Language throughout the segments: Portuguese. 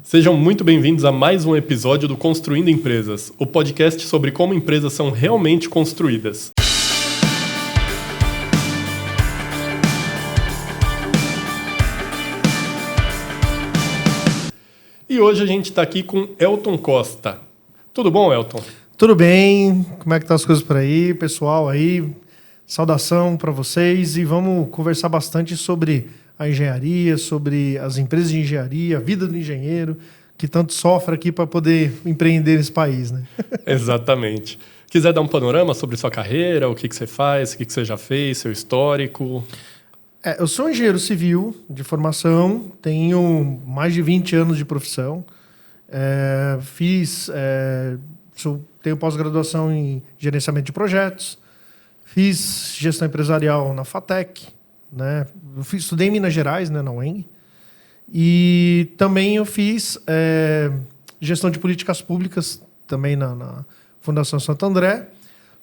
Sejam muito bem-vindos a mais um episódio do Construindo Empresas, o podcast sobre como empresas são realmente construídas. E hoje a gente está aqui com Elton Costa. Tudo bom, Elton? Tudo bem? Como é que estão as coisas por aí, pessoal aí? Saudação para vocês e vamos conversar bastante sobre a engenharia, sobre as empresas de engenharia, a vida do engenheiro, que tanto sofre aqui para poder empreender nesse país, né? Exatamente. Quiser dar um panorama sobre sua carreira, o que você faz, o que você já fez, seu histórico? Eu sou engenheiro civil de formação, tenho mais de 20 anos de profissão, tenho pós-graduação em gerenciamento de projetos, fiz gestão empresarial na FATEC, né? Estudei em Minas Gerais, né, na UENG, e também eu fiz gestão de políticas públicas também na Fundação Santo André.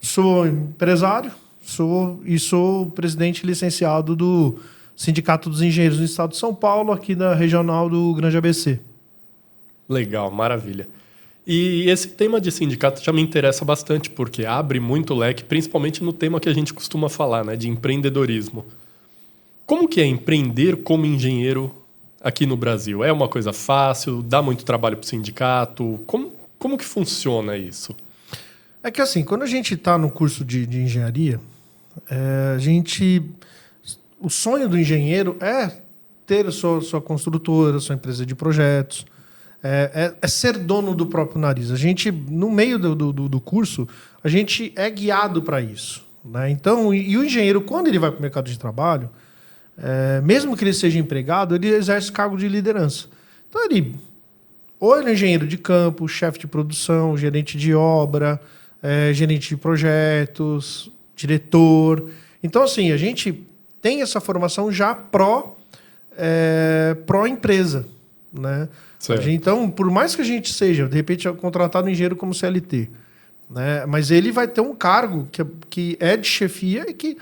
Sou empresário, sou presidente licenciado do Sindicato dos Engenheiros do Estado de São Paulo, aqui da regional do Grande ABC. Legal, maravilha. E esse tema de sindicato já me interessa bastante, porque abre muito leque, principalmente no tema que a gente costuma falar, né, de empreendedorismo. Como que é empreender como engenheiro aqui no Brasil? É uma coisa fácil? Dá muito trabalho para o sindicato? Como que funciona isso? É que assim, quando a gente está no curso de engenharia, o sonho do engenheiro é ter a sua construtora, sua empresa de projetos, é ser dono do próprio nariz. A gente, no meio do curso, a gente é guiado para isso, né? Então, e o engenheiro, quando ele vai para o mercado de trabalho, mesmo que ele seja empregado, ele exerce cargo de liderança. Então, ou ele é engenheiro de campo, chefe de produção, gerente de obra, gerente de projetos, diretor. Então, assim, a gente tem essa formação já pró-empresa, né? Então, por mais que a gente seja, de repente, contratado engenheiro como CLT, né? Mas ele vai ter um cargo que é de chefia e que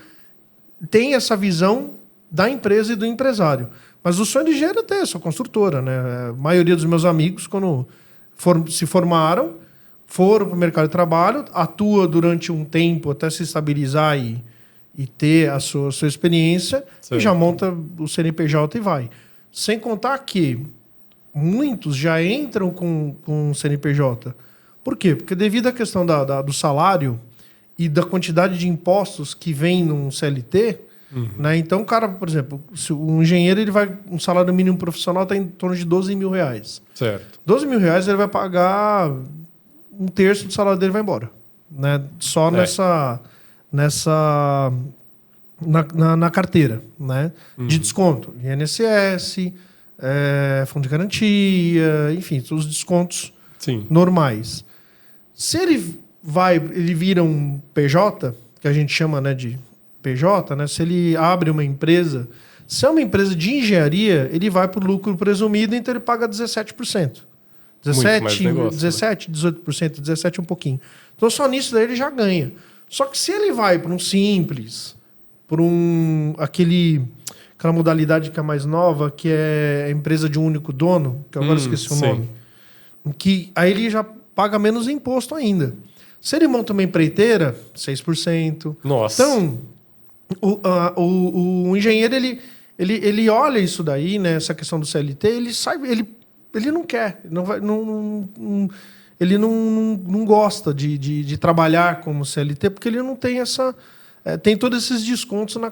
tem essa visão da empresa e do empresário. Mas o sonho de engenheiro é ter a sua construtora, né? A maioria dos meus amigos, quando se formaram, foram para o mercado de trabalho, atua durante um tempo até se estabilizar e ter a sua experiência, certo, e já monta o CNPJ e vai. Sem contar que muitos já entram com o CNPJ. Por quê? Porque devido à questão do salário e da quantidade de impostos que vem num CLT, né? Então, o cara, por exemplo, se um engenheiro, um salário mínimo profissional está em torno de R$12 mil. Certo. R$12 mil ele vai pagar um terço do salário dele vai embora, né? Só na carteira, né? De desconto. INSS, fundo de garantia, enfim, os descontos normais. Se ele vira um PJ, que a gente chama, né, de PJ, né? Se ele abre uma empresa, se é uma empresa de engenharia, ele vai para o lucro presumido, então ele paga 17%. 18%, 17% um pouquinho. Então só nisso daí ele já ganha. Só que se ele vai para um simples, para aquela modalidade que é mais nova, que é a empresa de um único dono, que eu agora esqueci o nome, que aí ele já paga menos imposto ainda. Se ele monta uma empreiteira, 6%. Nossa. Então, o engenheiro, ele olha isso daí, né, essa questão do CLT, ele não quer, ele não gosta de trabalhar como CLT, porque ele não tem tem todos esses descontos na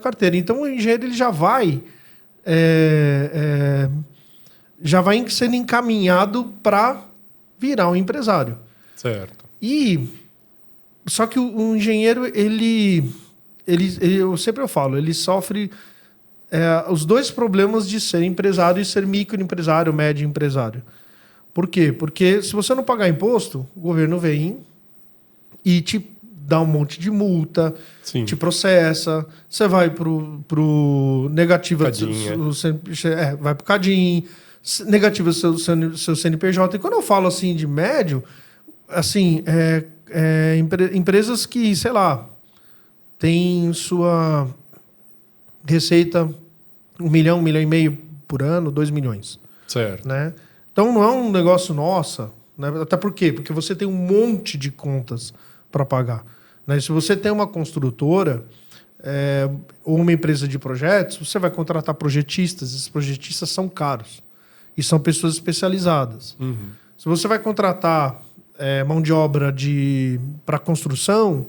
carteira. Então, o engenheiro ele já vai sendo encaminhado para virar um empresário. Certo. Só que o engenheiro, eu sempre falo, ele sofre os dois problemas de ser empresário e ser microempresário, médio empresário. Por quê? Porque se você não pagar imposto, o governo vem e te dá um monte de multa, te processa, você vai pro negativa, vai pro CADIM, negativa seu CNPJ. E quando eu falo assim de médio, assim, empresas que, sei lá, tem sua receita 1 milhão, 1,5 milhão por ano, 2 milhões. Certo. Né? Então não é um negócio nossa, né? Até por quê? Porque você tem um monte de contas para pagar. Né? Se você tem uma construtora ou uma empresa de projetos, você vai contratar projetistas. Esses projetistas são caros e são pessoas especializadas. Uhum. Se você vai contratar mão de obra para construção,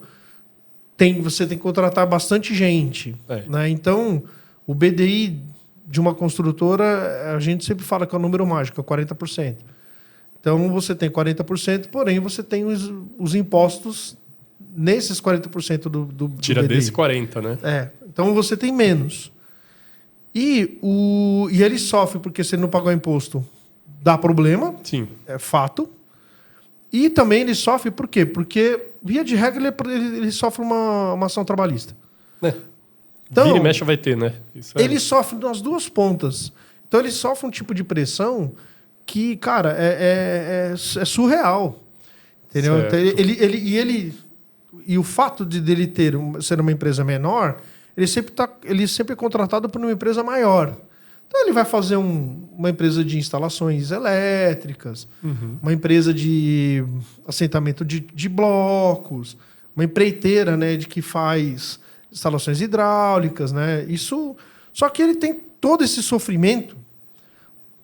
você tem que contratar bastante gente. Né? Então, o BDI de uma construtora, a gente sempre fala que é o número mágico, é 40%. Então, você tem 40%, porém, você tem os impostos nesses 40% do Tira BDI. desse 40%, né? Então, você tem menos. E ele sofre porque se ele não pagar o imposto, dá problema. Sim. É fato. E também ele sofre por quê? Porque, via de regra, ele sofre uma ação trabalhista. Então, vira e mexe vai ter, né? Ele sofre nas duas pontas. Então, ele sofre um tipo de pressão que, cara, é surreal. Entendeu? Então, e o fato dele ser uma empresa menor, ele sempre é contratado por uma empresa maior. Então, ele vai fazer uma empresa de instalações elétricas, uma empresa de assentamento de blocos, uma empreiteira, né, que faz instalações hidráulicas, né? Isso, só que ele tem todo esse sofrimento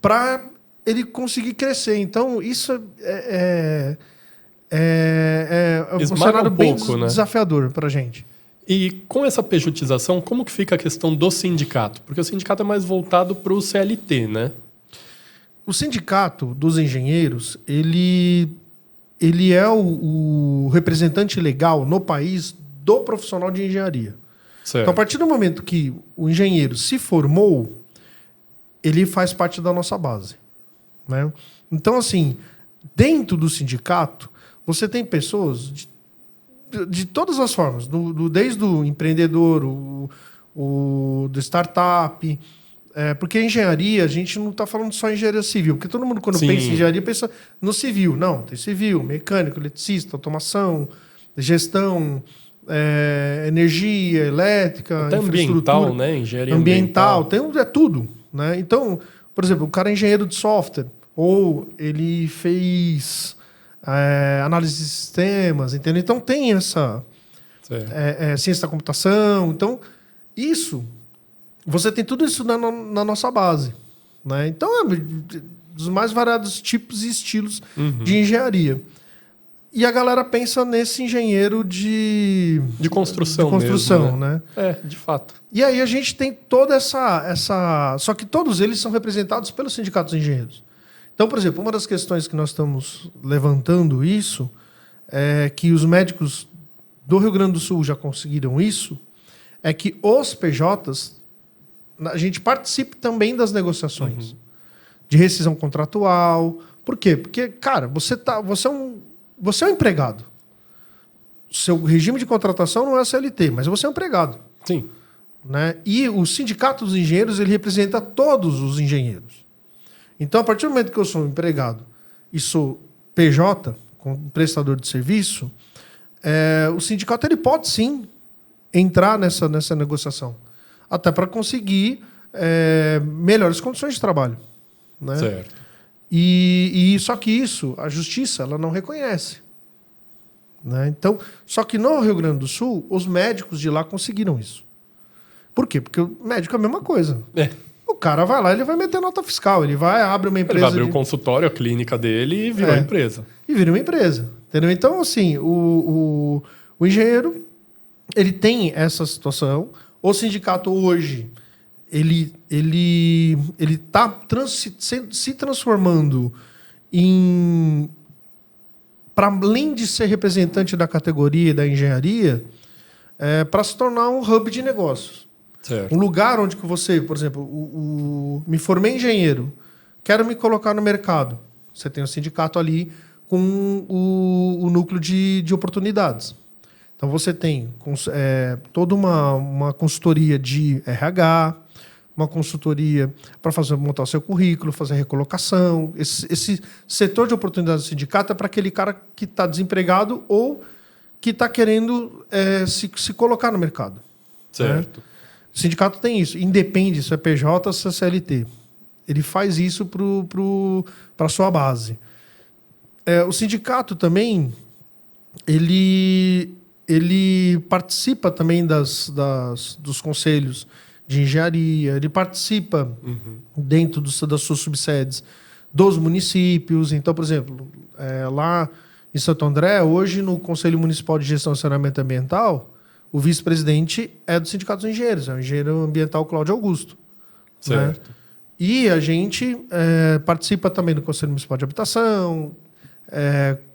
para ele conseguir crescer. Então, isso é um cenário bem desafiador para a gente. E com essa pejotização, como que fica a questão do sindicato? Porque o sindicato é mais voltado para o CLT, né? O sindicato dos engenheiros, ele é o representante legal no país do profissional de engenharia. Certo. Então, a partir do momento que o engenheiro se formou, ele faz parte da nossa base. Né? Então, assim, dentro do sindicato, você tem pessoas de todas as formas, desde o empreendedor, do startup. Porque a engenharia, a gente não está falando só em engenharia civil, porque todo mundo, quando pensa em engenharia, pensa no civil. Não, tem civil, mecânico, eletricista, automação, gestão, energia, elétrica, até ambiental, né? Engenharia ambiental. É tudo. Né? Então, por exemplo, o cara é engenheiro de software, ou ele fez análise de sistemas, entendeu? Então tem essa ciência da computação. Então, você tem tudo isso na nossa base. Né? Então, dos mais variados tipos e estilos de engenharia. E a galera pensa nesse engenheiro de construção mesmo, né? De fato. E aí a gente tem toda essa... Só que todos eles são representados pelos sindicatos de engenheiros. Então, por exemplo, uma das questões que nós estamos levantando isso é que os médicos do Rio Grande do Sul já conseguiram isso, é que os PJs, a gente participe também das negociações de rescisão contratual. Por quê? Porque, cara, você é um empregado. Seu regime de contratação não é a CLT, mas você é um empregado. Sim. Né? E o sindicato dos engenheiros, ele representa todos os engenheiros. Então, a partir do momento que eu sou um empregado e sou PJ, com prestador de serviço, o sindicato ele pode sim entrar nessa negociação. Até para conseguir melhores condições de trabalho. Né? Certo. E só que isso, a justiça, ela não reconhece. Né? Então, só que no Rio Grande do Sul, os médicos de lá conseguiram isso. Por quê? Porque o médico é a mesma coisa. O cara vai lá, ele vai meter nota fiscal, ele vai, abre uma empresa... Ele vai abrir o consultório, a clínica dele e virou empresa. E vira uma empresa. Entendeu? Então, assim, o engenheiro, ele tem essa situação. O sindicato hoje, ele está se transformando em... Para além de ser representante da categoria e da engenharia, para se tornar um hub de negócios. Certo. Um lugar onde que você, por exemplo, me formei engenheiro, quero me colocar no mercado. Você tem um sindicato ali com o núcleo de oportunidades. Então você tem toda uma consultoria de RH, uma consultoria para montar o seu currículo, fazer a recolocação. Esse setor de oportunidades do sindicato é para aquele cara que está desempregado ou que está querendo se colocar no mercado. Certo. Né? O sindicato tem isso. Independe se é PJ ou se é CLT. ele faz isso para a sua base. O sindicato também, ele participa também dos conselhos de engenharia, ele participa dentro das suas subsedes dos municípios. Então, por exemplo, lá em Santo André, hoje no Conselho Municipal de Gestão e Saneamento Ambiental, o vice-presidente é do Sindicato dos Engenheiros, é o engenheiro ambiental Cláudio Augusto. Certo. Né? E a gente participa também do Conselho Municipal de Habitação,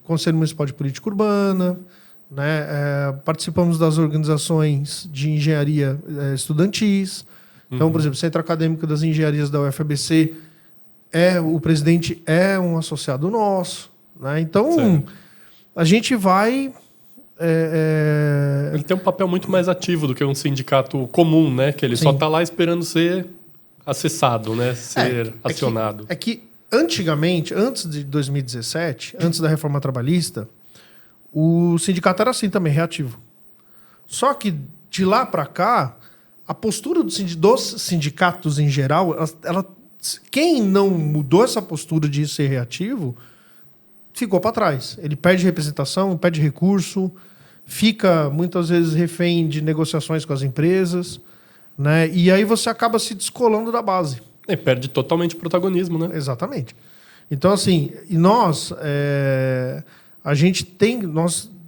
Conselho Municipal de Política Urbana, né? Participamos das organizações de engenharia estudantis. Então, por exemplo, o Centro Acadêmico das Engenharias da UFABC, o presidente é um associado nosso. Né? Então, certo. A gente vai... Ele tem um papel muito mais ativo do que um sindicato comum, né? Que ele só está lá esperando ser acessado, né? Ser acionado. É que antigamente, antes de 2017, antes da reforma trabalhista, o sindicato era assim também, reativo. Só que de lá para cá, a postura dos sindicatos em geral, quem não mudou essa postura de ser reativo, ficou para trás. Ele perde representação, perde recurso, fica muitas vezes refém de negociações com as empresas, né? E aí você acaba se descolando da base. E perde totalmente o protagonismo, né? Exatamente. Então, assim, e nós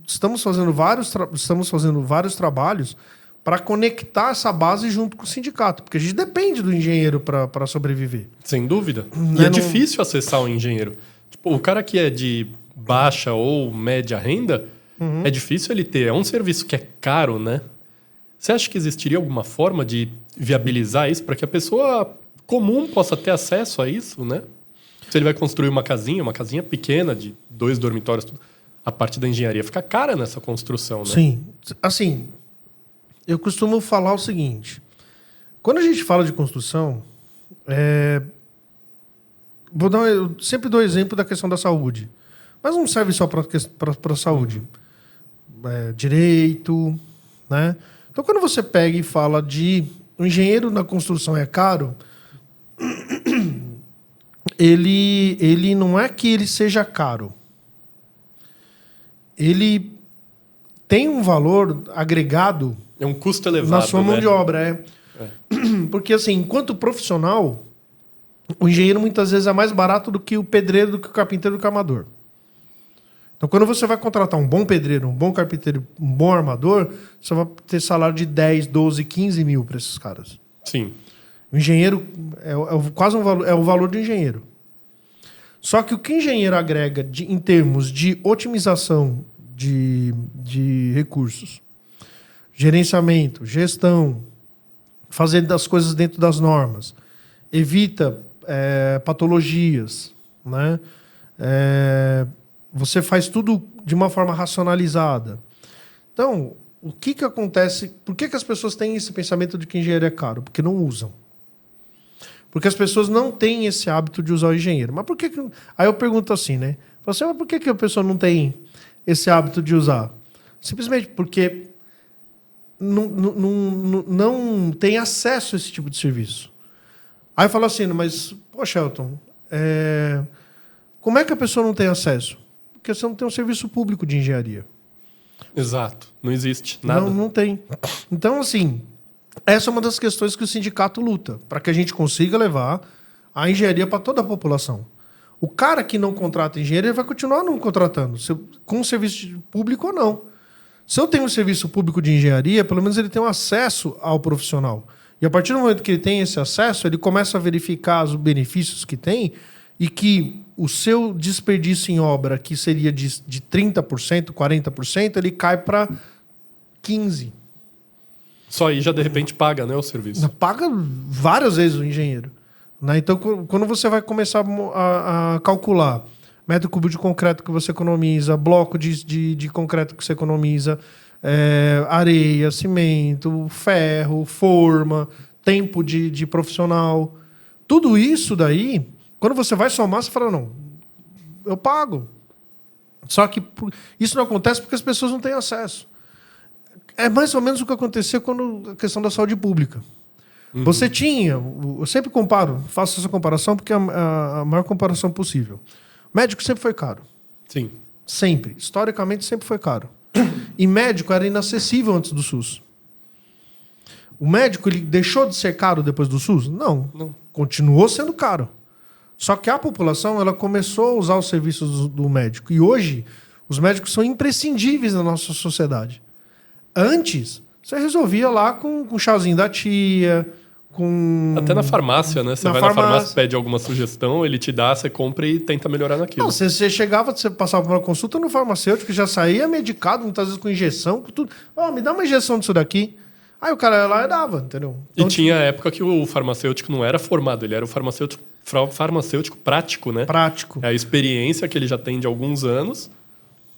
estamos fazendo vários trabalhos para conectar essa base junto com o sindicato, porque a gente depende do engenheiro para sobreviver. Sem dúvida. E é difícil acessar o engenheiro. Tipo, o cara que é de baixa ou média renda, é difícil ele ter. É um serviço que é caro, né? Você acha que existiria alguma forma de viabilizar isso para que a pessoa comum possa ter acesso a isso, né? Se ele vai construir uma casinha pequena de 2 dormitórios, a parte da engenharia fica cara nessa construção, né? Sim. Assim, eu costumo falar o seguinte. Quando a gente fala de construção, eu sempre dou exemplo da questão da saúde. Mas não serve só para a saúde. Direito, né? Então, quando você pega e fala de o engenheiro na construção é caro, ele não é que ele seja caro. Ele tem um valor agregado. É um custo elevado na sua mão de obra. Porque, assim, enquanto profissional, o engenheiro muitas vezes é mais barato do que o pedreiro, do que o carpinteiro, do que o armador. Então, quando você vai contratar um bom pedreiro, um bom carpinteiro, um bom armador, você vai ter salário de 10, 12, 15 mil para esses caras. Sim. O engenheiro quase o valor do engenheiro. Só que o que o engenheiro agrega em termos de otimização de recursos, gerenciamento, gestão, fazer as coisas dentro das normas, evita patologias, né? Você faz tudo de uma forma racionalizada. Então, o que acontece? Por que as pessoas têm esse pensamento de que engenheiro é caro? Porque não usam. Porque as pessoas não têm esse hábito de usar o engenheiro. Mas por que... Aí eu pergunto assim, né? Mas por que a pessoa não tem esse hábito de usar? Simplesmente porque não tem acesso a esse tipo de serviço. Aí eu falo assim, mas, poxa, Elton, como é que a pessoa não tem acesso? Porque você não tem um serviço público de engenharia. Exato. Não existe nada. Não tem. Então, assim, essa é uma das questões que o sindicato luta, para que a gente consiga levar a engenharia para toda a população. O cara que não contrata engenheiro, ele vai continuar não contratando, com serviço público ou não. Se eu tenho um serviço público de engenharia, pelo menos ele tem um acesso ao profissional. E a partir do momento que ele tem esse acesso, ele começa a verificar os benefícios que tem e que o seu desperdício em obra, que seria de 30%, 40%, ele cai para 15%. Só aí já de repente paga, né, o serviço? Paga várias vezes o engenheiro. Né? Então, quando você vai começar a calcular metro cúbico de concreto que você economiza, bloco de concreto que você economiza, areia, cimento, ferro, forma, tempo de profissional, tudo isso daí, quando você vai somar, você fala, não, eu pago. Só que isso não acontece porque as pessoas não têm acesso. É mais ou menos o que aconteceu quando a questão da saúde pública. Você tinha, eu sempre comparo, faço essa comparação porque é a maior comparação possível. Médico sempre foi caro. Sim. Sempre. Historicamente sempre foi caro. E médico era inacessível antes do SUS. O médico ele deixou de ser caro depois do SUS? Não. Continuou sendo caro. Só que a população ela começou a usar os serviços do médico. E hoje, os médicos são imprescindíveis na nossa sociedade. Antes, você resolvia lá com o chazinho da tia, com... Até na farmácia, né? Você vai na farmácia, pede alguma sugestão, ele te dá, você compra e tenta melhorar naquilo. Não, você chegava, você passava por uma consulta no farmacêutico, já saía medicado, muitas vezes com injeção, com tudo. Me dá uma injeção disso daqui. Aí o cara ia lá e dava, entendeu? Então, e tinha época que o farmacêutico não era formado, ele era o farmacêutico prático, né? Prático. É a experiência que ele já tem de alguns anos,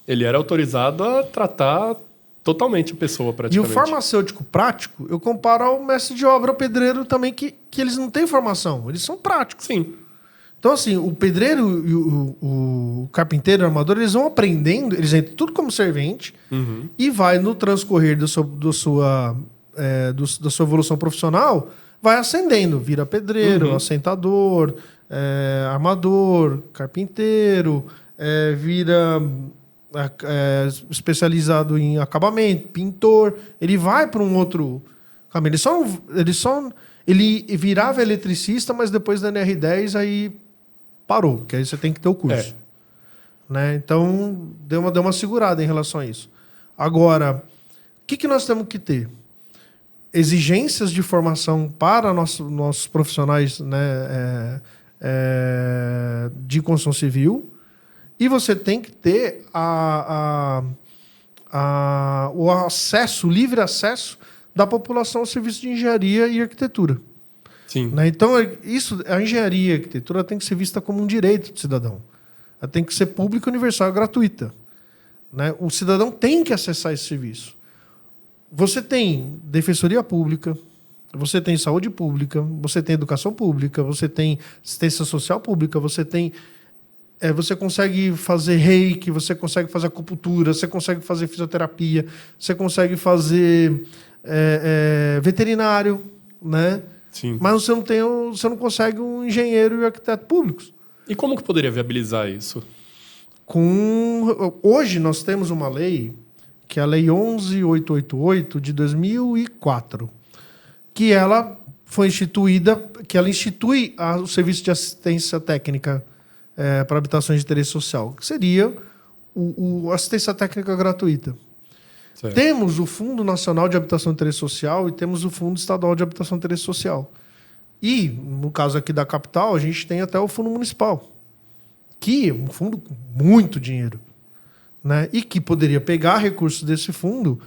ele era autorizado a tratar totalmente a pessoa, praticamente. E o farmacêutico prático, eu comparo ao mestre de obra, ao pedreiro também, que eles não têm formação, eles são práticos. Sim. Então, assim, o pedreiro e o carpinteiro, o armador, eles vão aprendendo, eles entram tudo como servente e vai no transcorrer da sua evolução profissional, vai ascendendo, vira pedreiro, assentador, armador, carpinteiro, vira especializado em acabamento, pintor, ele vai para um outro caminho. Ele virava eletricista, mas depois da NR10 aí parou, porque aí você tem que ter o curso. Né? Então, deu uma segurada em relação a isso. Agora, o que nós temos que ter? Exigências de formação para nossos profissionais, né, de construção civil, e você tem que ter o acesso, o livre acesso da população ao serviço de engenharia e arquitetura. Sim. Né? Então, a engenharia e a arquitetura tem que ser vista como um direito do cidadão. Ela tem que ser pública, universal e gratuita. Né? O cidadão tem que acessar esse serviço. Você tem defensoria pública, você tem saúde pública, você tem educação pública, você tem assistência social pública, você consegue fazer reiki, você consegue fazer acupuntura, você consegue fazer fisioterapia, você consegue fazer veterinário, né? Sim. Mas você não consegue um engenheiro e arquiteto públicos. E como que poderia viabilizar isso? Hoje nós temos uma lei, que é a Lei 11.888 de 2004, que ela foi instituída, que ela institui o serviço de assistência técnica para habitações de interesse social, que seria a assistência técnica gratuita. Certo. Temos o Fundo Nacional de Habitação de Interesse Social e temos o Fundo Estadual de Habitação de Interesse Social. E, no caso aqui da capital, a gente tem até o Fundo Municipal, que é um fundo com muito dinheiro, né? E que poderia pegar recursos desse fundo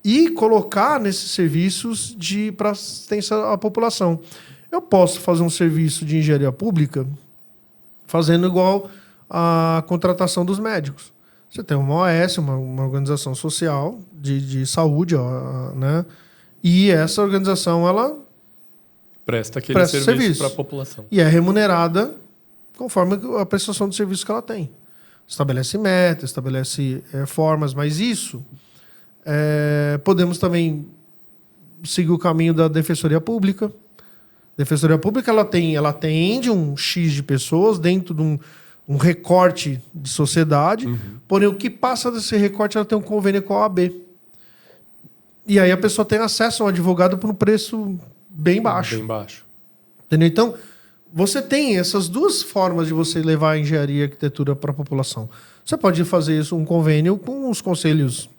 e colocar nesses serviços para assistência à população. Eu posso fazer um serviço de engenharia pública fazendo igual a contratação dos médicos. Você tem uma OS, uma organização social de saúde, né? E essa organização ela presta aquele serviço para a população. E é remunerada conforme a prestação de serviço que ela tem. Estabelece metas, estabelece formas, mas isso podemos também seguir o caminho da Defensoria Pública. A Defensoria Pública ela atende um X de pessoas dentro de um recorte de sociedade, porém o que passa desse recorte ela tem um convênio com a OAB. E aí a pessoa tem acesso a um advogado por um preço bem baixo. Bem baixo. Entendeu? Então, você tem essas duas formas de você levar a engenharia e a arquitetura para a população. Você pode fazer isso, um convênio com os conselhos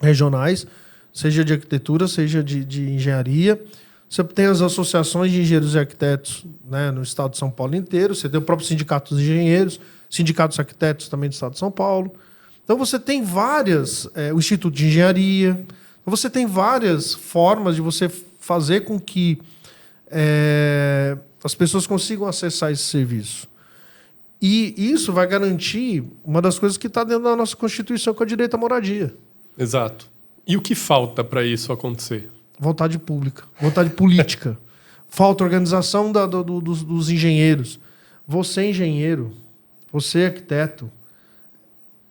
regionais, seja de arquitetura, seja de engenharia. Você tem as associações de engenheiros e arquitetos, né, no estado de São Paulo inteiro. Você tem o próprio sindicato dos engenheiros, sindicatos arquitetos também do estado de São Paulo. Então você tem várias... o Instituto de Engenharia. Então, você tem várias formas de você fazer com que as pessoas consigam acessar esse serviço. E isso vai garantir uma das coisas que está dentro da nossa Constituição, que é o direito à moradia. Exato. E o que falta para isso acontecer? Vontade pública, vontade política. Falta organização dos engenheiros. Você, engenheiro, você, arquiteto,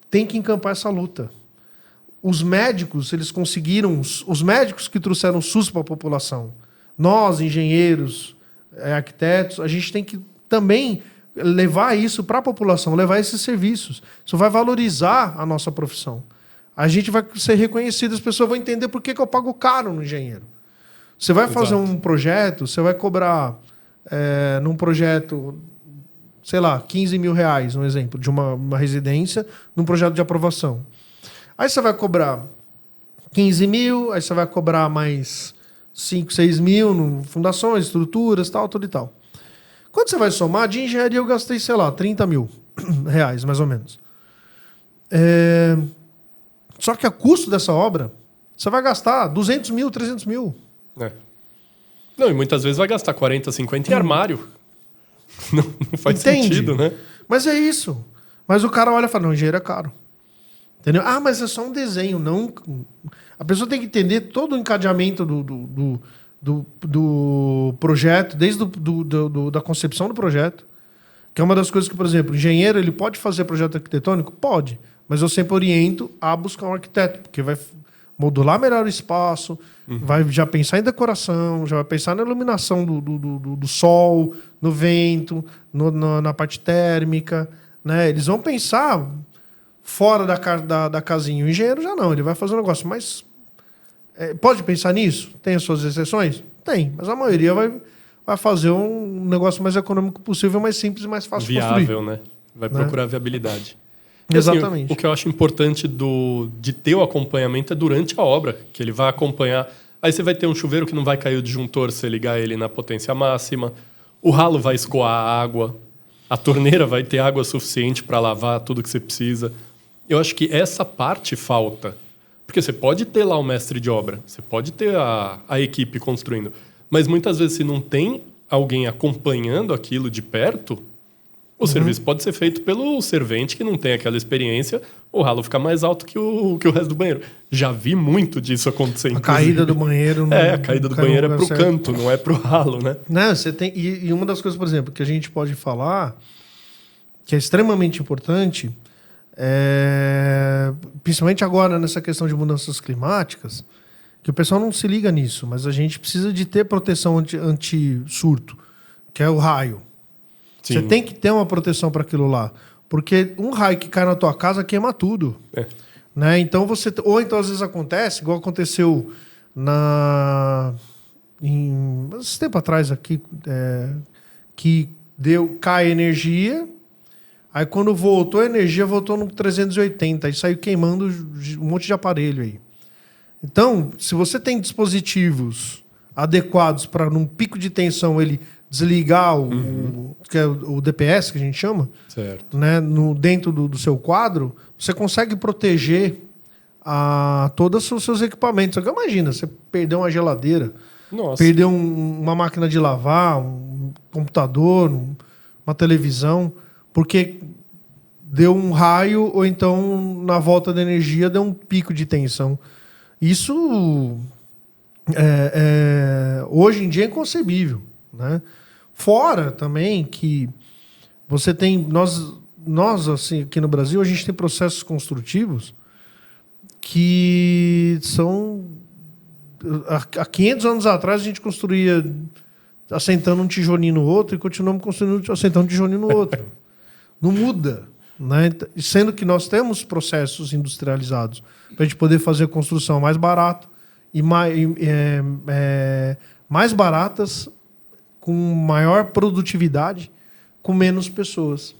tem que encampar essa luta. Os médicos, eles conseguiram... Os médicos que trouxeram o SUS para a população. Nós, engenheiros, arquitetos, a gente tem que também levar isso para a população, levar esses serviços. Isso vai valorizar a nossa profissão. A gente vai ser reconhecido, as pessoas vão entender por que eu pago caro no engenheiro. Você vai fazer um projeto, você vai cobrar num projeto, sei lá, 15 mil reais, um exemplo, de uma residência, num projeto de aprovação. Aí você vai cobrar 15 mil, aí você vai cobrar mais 5, 6 mil no fundações, estruturas, tal, tudo e tal. Quando você vai somar, de engenharia eu gastei, sei lá, 30 mil reais, mais ou menos. Só que a custo dessa obra, você vai gastar 200 mil, 300 mil. Não, e muitas vezes vai gastar 40, 50 em armário. Não faz sentido, né? Mas é isso. Mas o cara olha e fala, não, engenheiro é caro. Entendeu? Ah, mas é só um desenho. Não. A pessoa tem que entender todo o encadeamento do projeto, desde da concepção do projeto, que é uma das coisas que, por exemplo, o engenheiro ele pode fazer projeto arquitetônico? Pode, mas eu sempre oriento a buscar um arquiteto, porque vai modular melhor o espaço, vai já pensar em decoração, já vai pensar na iluminação do sol, no vento, na parte térmica, né? Eles vão pensar fora da casinha. O engenheiro já não, ele vai fazer um negócio mais... pode pensar nisso? Tem as suas exceções? Tem, mas a maioria vai fazer um negócio mais econômico possível, mais simples e mais fácil de construir. Viável, né? Vai procurar viabilidade. E, exatamente. Assim, o que eu acho importante de ter o acompanhamento é durante a obra, que ele vai acompanhar. Aí você vai ter um chuveiro que não vai cair o disjuntor se ligar ele na potência máxima. O ralo vai escoar a água. A torneira vai ter água suficiente para lavar tudo que você precisa. Eu acho que essa parte falta. Porque você pode ter lá o mestre de obra, você pode ter a equipe construindo, mas muitas vezes se não tem alguém acompanhando aquilo de perto, o serviço pode ser feito pelo servente que não tem aquela experiência, o ralo fica mais alto que o resto do banheiro. Já vi muito disso acontecer. A caída do banheiro... a caída do banheiro é pro canto, não é pro ralo, né? Não, você tem, e uma das coisas, por exemplo, que a gente pode falar, que é extremamente importante... principalmente agora nessa questão de mudanças climáticas, que o pessoal não se liga nisso, mas a gente precisa de ter proteção anti-surto, que é o raio. Sim. Você tem que ter uma proteção para aquilo lá, porque um raio que cai na tua casa queima tudo. Né? Então ou então às vezes acontece, igual aconteceu esse tempo atrás aqui, que cai energia. Aí quando voltou a energia, voltou no 380. Aí saiu queimando um monte de aparelho aí. Então, se você tem dispositivos adequados para num pico de tensão ele desligar que é o DPS, que a gente chama, certo. Né, dentro do seu quadro, você consegue proteger todos os seus equipamentos. Só que imagina, você perdeu uma geladeira, perdeu uma máquina de lavar, um computador, uma televisão... porque deu um raio ou então, na volta da energia, deu um pico de tensão. Isso, hoje em dia, é inconcebível. Né? Fora também que você tem... Nós, assim, aqui no Brasil, a gente tem processos construtivos que são... Há 500 anos atrás, a gente construía assentando um tijolinho no outro e continuamos construindo assentando um tijolinho no outro. Não muda, né? Sendo que nós temos processos industrializados para a gente poder fazer a construção mais barata e mais baratas, com maior produtividade, com menos pessoas.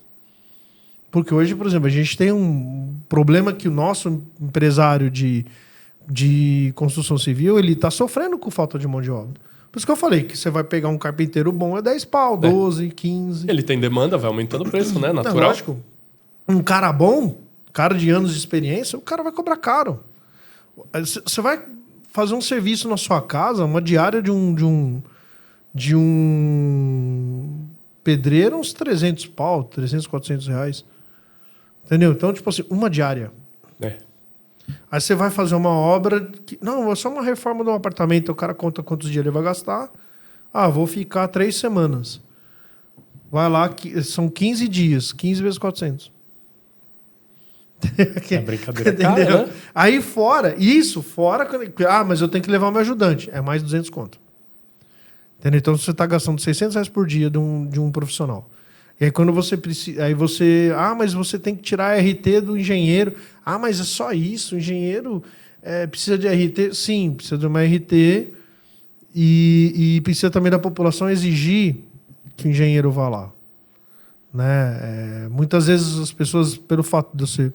Porque hoje, por exemplo, a gente tem um problema que o nosso empresário de construção civil ele está sofrendo com falta de mão de obra. Por isso que eu falei que você vai pegar um carpinteiro bom, é 10 pau, 12, 15. Ele tem demanda, vai aumentando o preço, né? Natural. Não, lógico. Um cara bom, cara de anos de experiência, o cara vai cobrar caro. Você vai fazer um serviço na sua casa, uma diária de um pedreiro, uns 300 pau, 300, 400 reais. Entendeu? Então, tipo assim, uma diária. Aí você vai fazer uma obra... não, é só uma reforma de um apartamento. O cara conta quantos dias ele vai gastar. Vou ficar 3 semanas. Vai lá, são 15 dias. 15 vezes 400. É brincadeira. Cara, né? Aí fora... mas eu tenho que levar o meu ajudante. É mais 200 conto. Entendeu? Então você está gastando R$600 por dia de um profissional. E aí quando você precisa. Aí você. Ah, mas você tem que tirar a RT do engenheiro. Ah, mas é só isso. O engenheiro precisa de RT. Sim, precisa de uma RT. E precisa também da população exigir que o engenheiro vá lá. Né? Muitas vezes as pessoas, pelo fato de eu ser,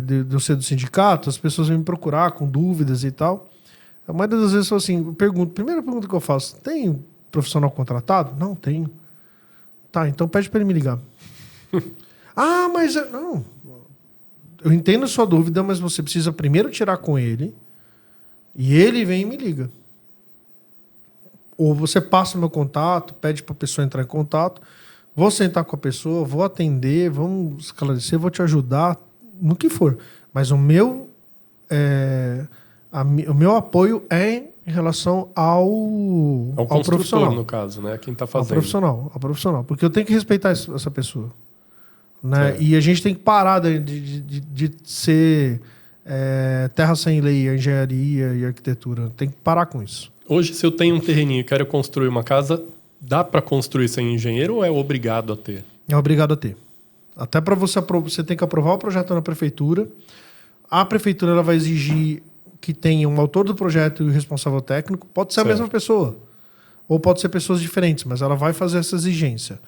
de eu ser do sindicato, as pessoas vêm me procurar com dúvidas e tal. A maioria das vezes eu assim, primeira pergunta que eu faço: tem profissional contratado? Não, tenho. Tá, então pede para ele me ligar. Ah, mas não. Eu entendo a sua dúvida, mas você precisa primeiro tirar com ele e ele vem e me liga. Ou você passa o meu contato, pede para a pessoa entrar em contato, vou sentar com a pessoa, vou atender, vamos esclarecer, vou te ajudar, no que for. Mas o meu apoio é em relação ao profissional. No caso, né? Quem está fazendo. Ao profissional. Porque eu tenho que respeitar essa pessoa. Né? E a gente tem que parar de ser terra sem lei, a engenharia e a arquitetura. Tem que parar com isso. Hoje, se eu tenho um terreninho e quero construir uma casa, dá para construir sem engenheiro ou é obrigado a ter? É obrigado a ter. Até para você tem que aprovar o projeto na prefeitura. A prefeitura ela vai exigir que tenha um autor do projeto e o responsável técnico. Pode ser a mesma pessoa. Ou pode ser pessoas diferentes, mas ela vai fazer essa exigência.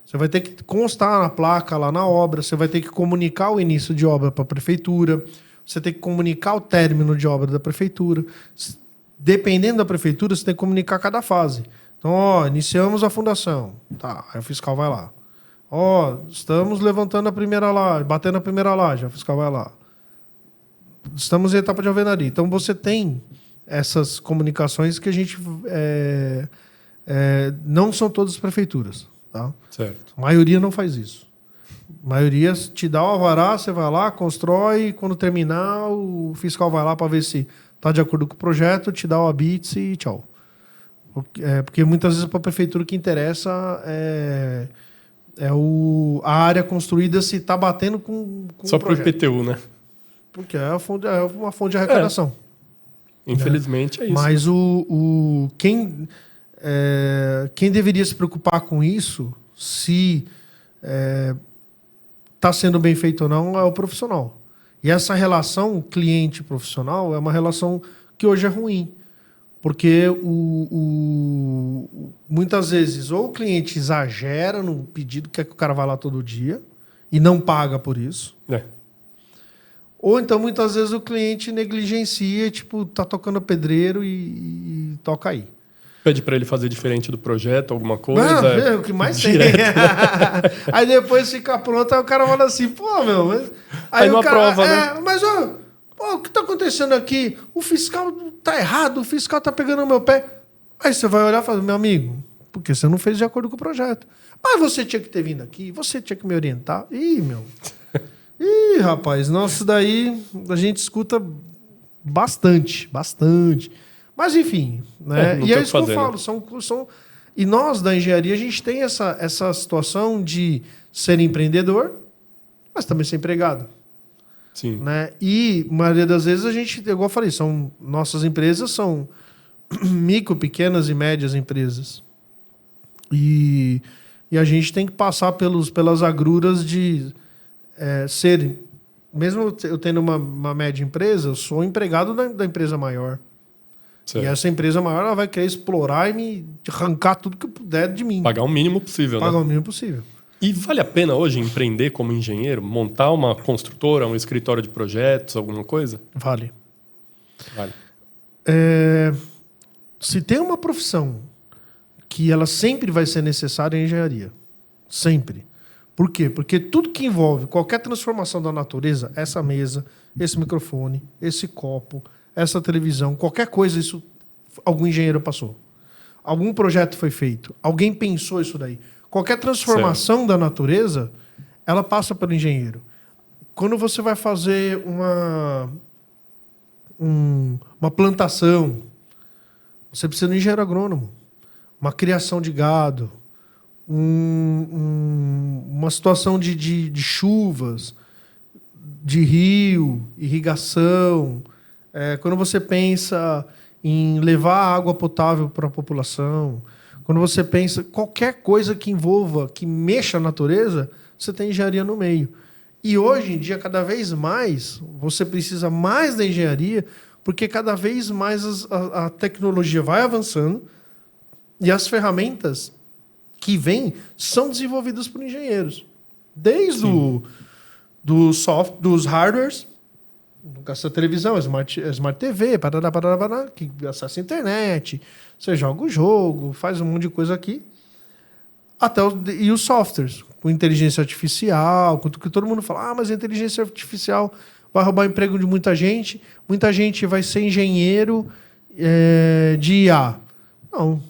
Você vai ter que constar na placa, lá na obra. Você vai ter que comunicar o início de obra para a prefeitura. Você tem que comunicar o término de obra da prefeitura. Dependendo da prefeitura, você tem que comunicar cada fase. Então, iniciamos a fundação. Tá, aí o fiscal vai lá. Estamos levantando a primeira laje, batendo a primeira laje, o fiscal vai lá. Estamos em etapa de alvenaria. Então, você tem essas comunicações que a gente... não são todas as prefeituras. Tá? Certo. A maioria não faz isso. A maioria te dá o alvará, você vai lá, constrói, quando terminar, o fiscal vai lá para ver se está de acordo com o projeto, te dá o habite e tchau. Porque muitas vezes para a prefeitura o que interessa a área construída se está batendo com só o projeto. Só para o IPTU, né? Porque é uma fonte de arrecadação. Infelizmente é isso. Mas quem deveria se preocupar com isso, se está sendo bem feito ou não, é o profissional. E essa relação cliente-profissional é uma relação que hoje é ruim. Porque muitas vezes ou o cliente exagera no pedido, quer que o cara vá lá todo dia e não paga por isso. Ou então, muitas vezes, o cliente negligencia, tipo, tá tocando pedreiro e toca aí. Pede para ele fazer diferente do projeto, alguma coisa. É o que mais tem. Aí depois fica pronto, aí o cara fala assim, pô, meu... Mas... Aí não aprova, né? Mas, o que tá acontecendo aqui? O fiscal tá errado, o fiscal tá pegando no meu pé. Aí você vai olhar e fala, meu amigo, porque você não fez de acordo com o projeto. Mas você tinha que ter vindo aqui, você tinha que me orientar. Ih, rapaz, nossa, daí a gente escuta bastante. Mas, enfim, né? E é isso que eu falo. E nós, da engenharia, a gente tem essa situação de ser empreendedor, mas também ser empregado. Sim. Né? E, a maioria das vezes, a gente, igual eu falei, nossas empresas são micro, pequenas e médias empresas. E a gente tem que passar pelas agruras de ser... Mesmo eu tendo uma média empresa, eu sou empregado da empresa maior. Certo. E essa empresa maior ela vai querer explorar e me arrancar tudo que puder de mim. Pagar o mínimo possível, Pagar o mínimo possível. E vale a pena hoje empreender como engenheiro? Montar uma construtora, um escritório de projetos, alguma coisa? Vale. Se tem uma profissão que ela sempre vai ser necessária, é a engenharia. Sempre. Por quê? Porque tudo que envolve qualquer transformação da natureza, essa mesa, esse microfone, esse copo, essa televisão, qualquer coisa, isso algum engenheiro passou. Algum projeto foi feito. Alguém pensou isso daí. Qualquer transformação da natureza, ela passa pelo engenheiro. Quando você vai fazer uma plantação, você precisa de um engenheiro agrônomo. Uma criação de gado, uma situação de chuvas, de rio, irrigação. Quando você pensa em levar água potável para a população, quando você pensa qualquer coisa que envolva, que mexa a natureza, você tem engenharia no meio. E hoje em dia, cada vez mais, você precisa mais da engenharia, porque cada vez mais a tecnologia vai avançando e as ferramentas que vêm são desenvolvidas por engenheiros. Desde dos hardwares, essa televisão, Smart TV, parará, que acessa a internet, você joga o jogo, faz um monte de coisa aqui, e os softwares, com inteligência artificial, com que todo mundo fala, mas a inteligência artificial vai roubar o emprego de muita gente vai ser engenheiro de IA. Não.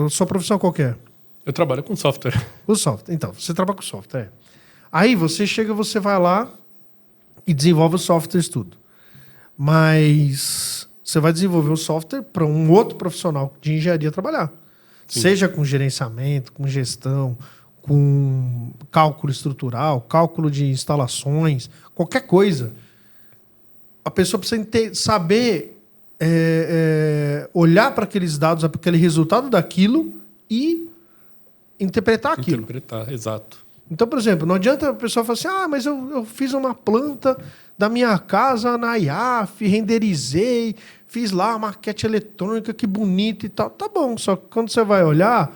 Sua profissão qual que é? Eu trabalho com software. Com software. Então, você trabalha com software. Aí você vai lá e desenvolve os softwares tudo. Mas você vai desenvolver o software para um outro profissional de engenharia trabalhar. Sim. Seja com gerenciamento, com gestão, com cálculo estrutural, cálculo de instalações, qualquer coisa. A pessoa precisa saber olhar para aqueles dados, para aquele resultado daquilo e interpretar aquilo. Interpretar, exato. Então, por exemplo, não adianta a pessoa falar assim, mas eu fiz uma planta da minha casa na IAF, renderizei, fiz lá a maquete eletrônica, que bonito e tal. Tá bom, só que quando você vai olhar,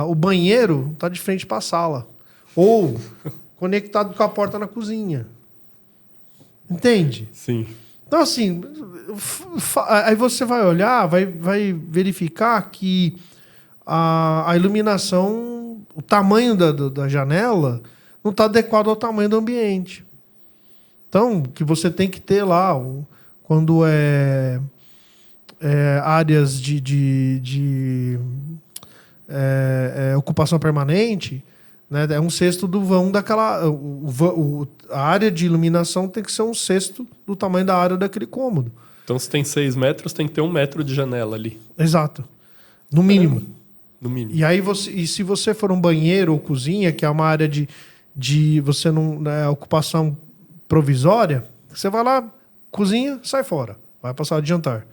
o banheiro está de frente para a sala. Ou conectado com a porta na cozinha. Entende? Sim. Então, assim, aí você vai olhar, vai verificar que a iluminação, o tamanho da janela não está adequado ao tamanho do ambiente. Então, que você tem que ter lá, quando áreas de ocupação permanente, né, é um sexto do vão daquela... a área de iluminação tem que ser um sexto do tamanho da área daquele cômodo. Então, se tem 6 metros, tem que ter 1 metro de janela ali. Exato. No mínimo. No mínimo. E aí se você for um banheiro ou cozinha, que é uma área de você não, né, ocupação provisória, você vai lá, cozinha, sai fora. Vai passar de jantar.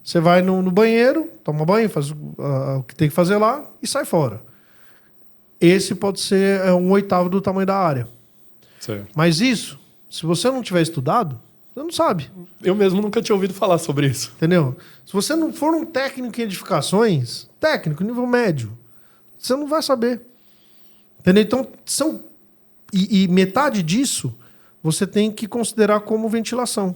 Você vai no banheiro, toma banho, faz o que tem que fazer lá e sai fora. Esse pode ser 1/8 do tamanho da área. Certo. Mas isso, se você não tiver estudado, você não sabe. Eu mesmo nunca tinha ouvido falar sobre isso. Entendeu? Se você não for um técnico em edificações, técnico, nível médio, você não vai saber. Entendeu? Então, e metade disso você tem que considerar como ventilação.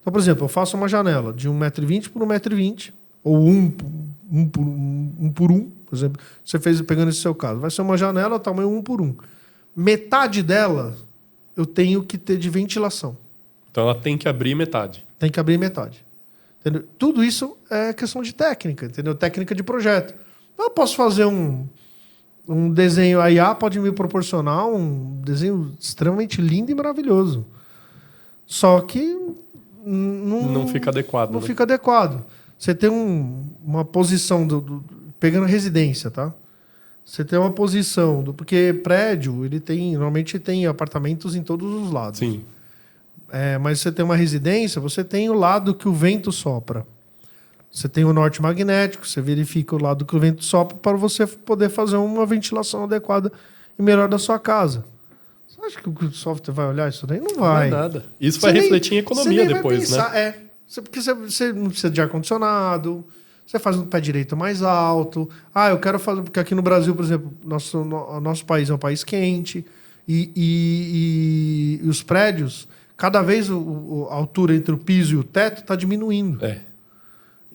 Então, por exemplo, eu faço uma janela de 1,20 m por 1,20 m, ou 1 por 1, por exemplo. Você fez pegando esse seu caso. Vai ser uma janela tamanho 1 por 1. Metade dela eu tenho que ter de ventilação. Então ela tem que abrir metade. Tem que abrir metade. Entendeu? Tudo isso é questão de técnica, entendeu? Técnica de projeto. Eu posso fazer um desenho, a IA pode me proporcionar um desenho extremamente lindo e maravilhoso. Só que não fica adequado. Não fica adequado. Você tem uma posição pegando residência, tá? Você tem uma posição porque prédio, normalmente tem apartamentos em todos os lados. Sim. Mas você tem uma residência, você tem o lado que o vento sopra. Você tem o norte magnético, você verifica o lado que o vento sopra para você poder fazer uma ventilação adequada e melhor da sua casa. Você acha que o software vai olhar isso daí? Não vai. Não é nada. Isso vai refletir em economia depois, né? Porque você não precisa de ar-condicionado, você faz um pé direito mais alto. Eu quero fazer... Porque aqui no Brasil, por exemplo, nosso país é um país quente e os prédios... Cada vez a altura entre o piso e o teto está diminuindo.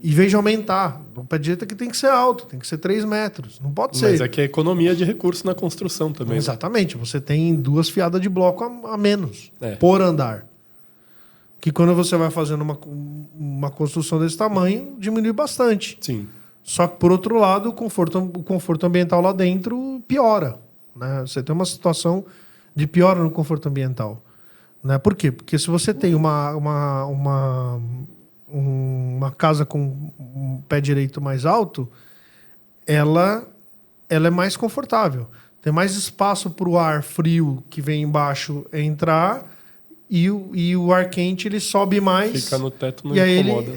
Em vez de aumentar. O pé direito aqui tem que ser alto, tem que ser 3 metros. Não pode ser. Mas é que é economia de recursos na construção também. Exatamente. Você tem 2 fiadas de bloco a menos por andar. Que quando você vai fazendo uma construção desse tamanho, diminui bastante. Sim. Só que, por outro lado, o conforto ambiental lá dentro piora. Né? Você tem uma situação de piora no conforto ambiental. Né? Por quê? Porque se você tem uma casa com um pé direito mais alto, ela é mais confortável. Tem mais espaço para o ar frio que vem embaixo entrar e o ar quente ele sobe mais. Fica no teto, não e aí incomoda.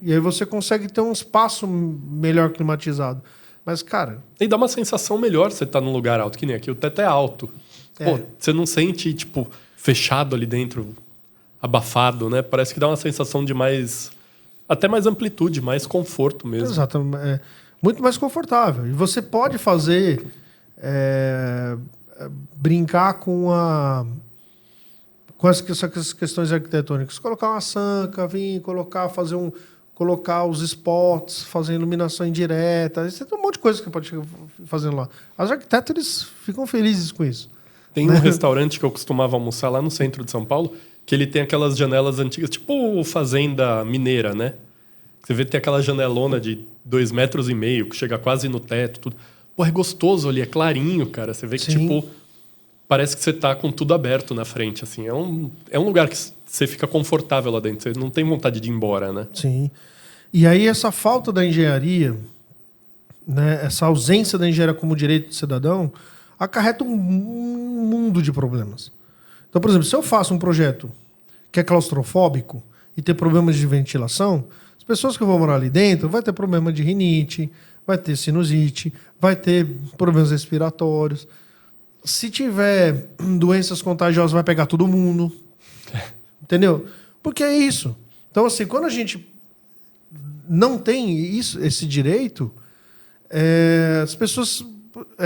e aí você consegue ter um espaço melhor climatizado. Mas, cara... E dá uma sensação melhor você estar num lugar alto, que nem aqui. O teto é alto. Pô, você não sente, tipo, fechado ali dentro, abafado, né? Parece que dá uma sensação de mais... Até mais amplitude, mais conforto mesmo. Exato. É muito mais confortável. E você pode fazer... brincar com essas questões arquitetônicas. Colocar uma sanca, colocar os spots, fazer iluminação indireta. Você tem um monte de coisa que pode fazer lá. Os arquitetos eles ficam felizes com isso. Tem um restaurante que eu costumava almoçar lá no centro de São Paulo, que ele tem aquelas janelas antigas, tipo fazenda mineira, né? Você vê que tem aquela janelona de 2,5 metros, que chega quase no teto, tudo. Pô, é gostoso ali, é clarinho, cara. Você vê que, tipo, parece que você tá com tudo aberto na frente, assim. É um lugar que você fica confortável lá dentro. Você não tem vontade de ir embora, né? Sim. E aí essa falta da engenharia, né, essa ausência da engenharia como direito do cidadão, acarreta um mundo de problemas. Então, por exemplo, se eu faço um projeto que é claustrofóbico e tem problemas de ventilação, as pessoas que vão morar ali dentro vai ter problema de rinite, vai ter sinusite, vai ter problemas respiratórios. Se tiver doenças contagiosas, vai pegar todo mundo. Entendeu? Porque é isso. Então, assim, quando a gente não tem esse direito, as pessoas